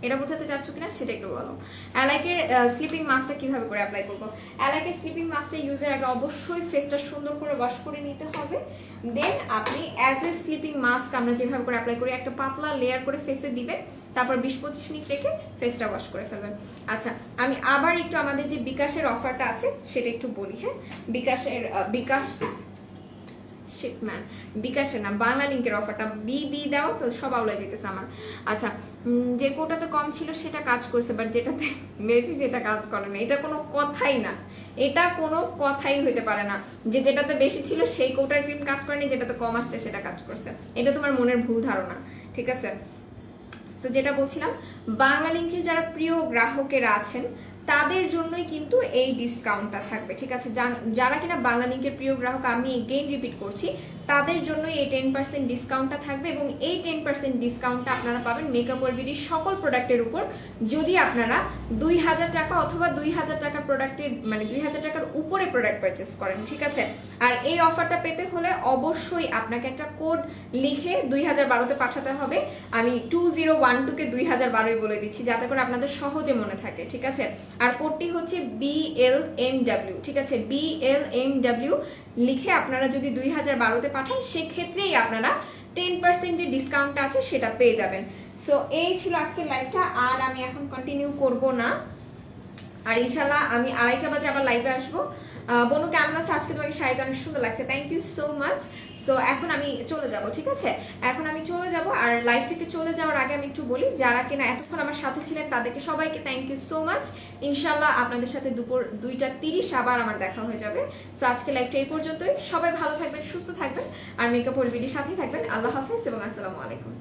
এটা বোঝাতে চাচ্ছ কিনা সেটা একটু বলো। অ্যালাইকের স্লিপিং মাস্কটা কিভাবে করে অ্যাপ্লাই করবো? অ্যালাইকের স্লিপিং মাস্কটা ইউজের আগে অবশ্যই ফেসটা সুন্দর করে ওয়াশ করে নিতে হবে। দেন আপনি অ্যাজ এ স্লিপিং মাস্ক আমরা যেভাবে করে অ্যাপ্লাই করি একটা পাতলা লেয়ার করে ফেসে দিবেন, তারপর 20-25 মিনিট রেখে ফেসটা ওয়াশ করে ফেলবেন। আচ্ছা, আমি আবার একটু আমাদের যে বিকাশের অফারটা আছে সেটা একটু বলি। হ্যাঁ, বিকাশ শিপম্যান বিকাশে না, বাংলা লিঙ্কের অফারটা বি দাও তো সব আউলাই যেতেছে আমার। আচ্ছা, যে কোটাতে কম ছিল সেটা কাজ করছে, বাট যেটাতে বেশি যেটা কাজ করে না, এটা কোনো কথাই না, এটা কোনো কথাই হইতে পারে না যে যেটাতে বেশি ছিল সেই কোটার ক্রিম কাজ করেনি, যেটাতে কম আসছে সেটা কাজ করছে। এটা তোমার মনের ভুল ধারণা, ঠিক আছে? তো যেটা বলছিলাম, বাংলা লিঙ্কের যারা প্রিয় গ্রাহকেরা আছেন তাদের জন্যই কিন্তু এই ডিসকাউন্টটা থাকবে, ঠিক আছে? যারা কিনা বাংলা লিঙ্কের প্রিয় গ্রাহক, আমি এগেইন রিপিট করছি, তাদের জন্যই এই 10% ডিসকাউন্টটা থাকবে। এবং এই 10% ডিসকাউন্টটা আপনারা পাবেন মেকআপ ওয়ার্ল্ড সকল প্রোডাক্টের উপর, যদি আপনারা 2000 টাকা অথবা 2000 টাকার প্রোডাক্টের মানে 2000 টাকার উপরে প্রোডাক্ট পারচেস করেন, ঠিক আছে? আর এই অফারটা পেতে হলে অবশ্যই আপনাকে একটা কোড লিখে 2012-তে পাঠাতে হবে। আমি 2012-কে 2012 বলে দিচ্ছি যাতে করে আপনাদের সহজে মনে থাকে, ঠিক আছে? আর কোডটি হচ্ছে BLMW, ঠিক আছে? BLMW লিখে আপনারা যদি 2012-তে পাঠান সেক্ষেত্রেই আপনারা 10% যে ডিসকাউন্টটা আছে সেটা পেয়ে যাবেন। সো এই ছিল আজকের লাইভটা, আর আমি এখন কন্টিনিউ করব না, আর ইনশাল্লাহ আমি 2:30 বাজে আবার লাইভে আসবো। বনু কেমন আছে? আজকে তোমাকে শাড়িটা অনেক সুন্দর লাগছে, thank you so much. So এখন আমি চলে যাব, ঠিক আছে? এখন আমি চলে যাব, আর লাইভ থেকে চলে যাওয়ার আগে আমি একটু বলি, যারা কিনা এতক্ষণ আমার সাথে ছিলেন তাদেরকে সবাইকে থ্যাংক ইউ সো মাচ। ইনশাল্লাহ আপনাদের সাথে দুপুর 2:30 আবার আমার দেখা হয়ে যাবে। সো আজকে লাইভটা এই পর্যন্তই। সবাই ভালো থাকবেন, সুস্থ থাকবেন, আর মেকআপ ওয়ার্ল্ড সাথেই থাকবেন। আল্লাহ হাফেজ এবং আসসালামু আলাইকুম।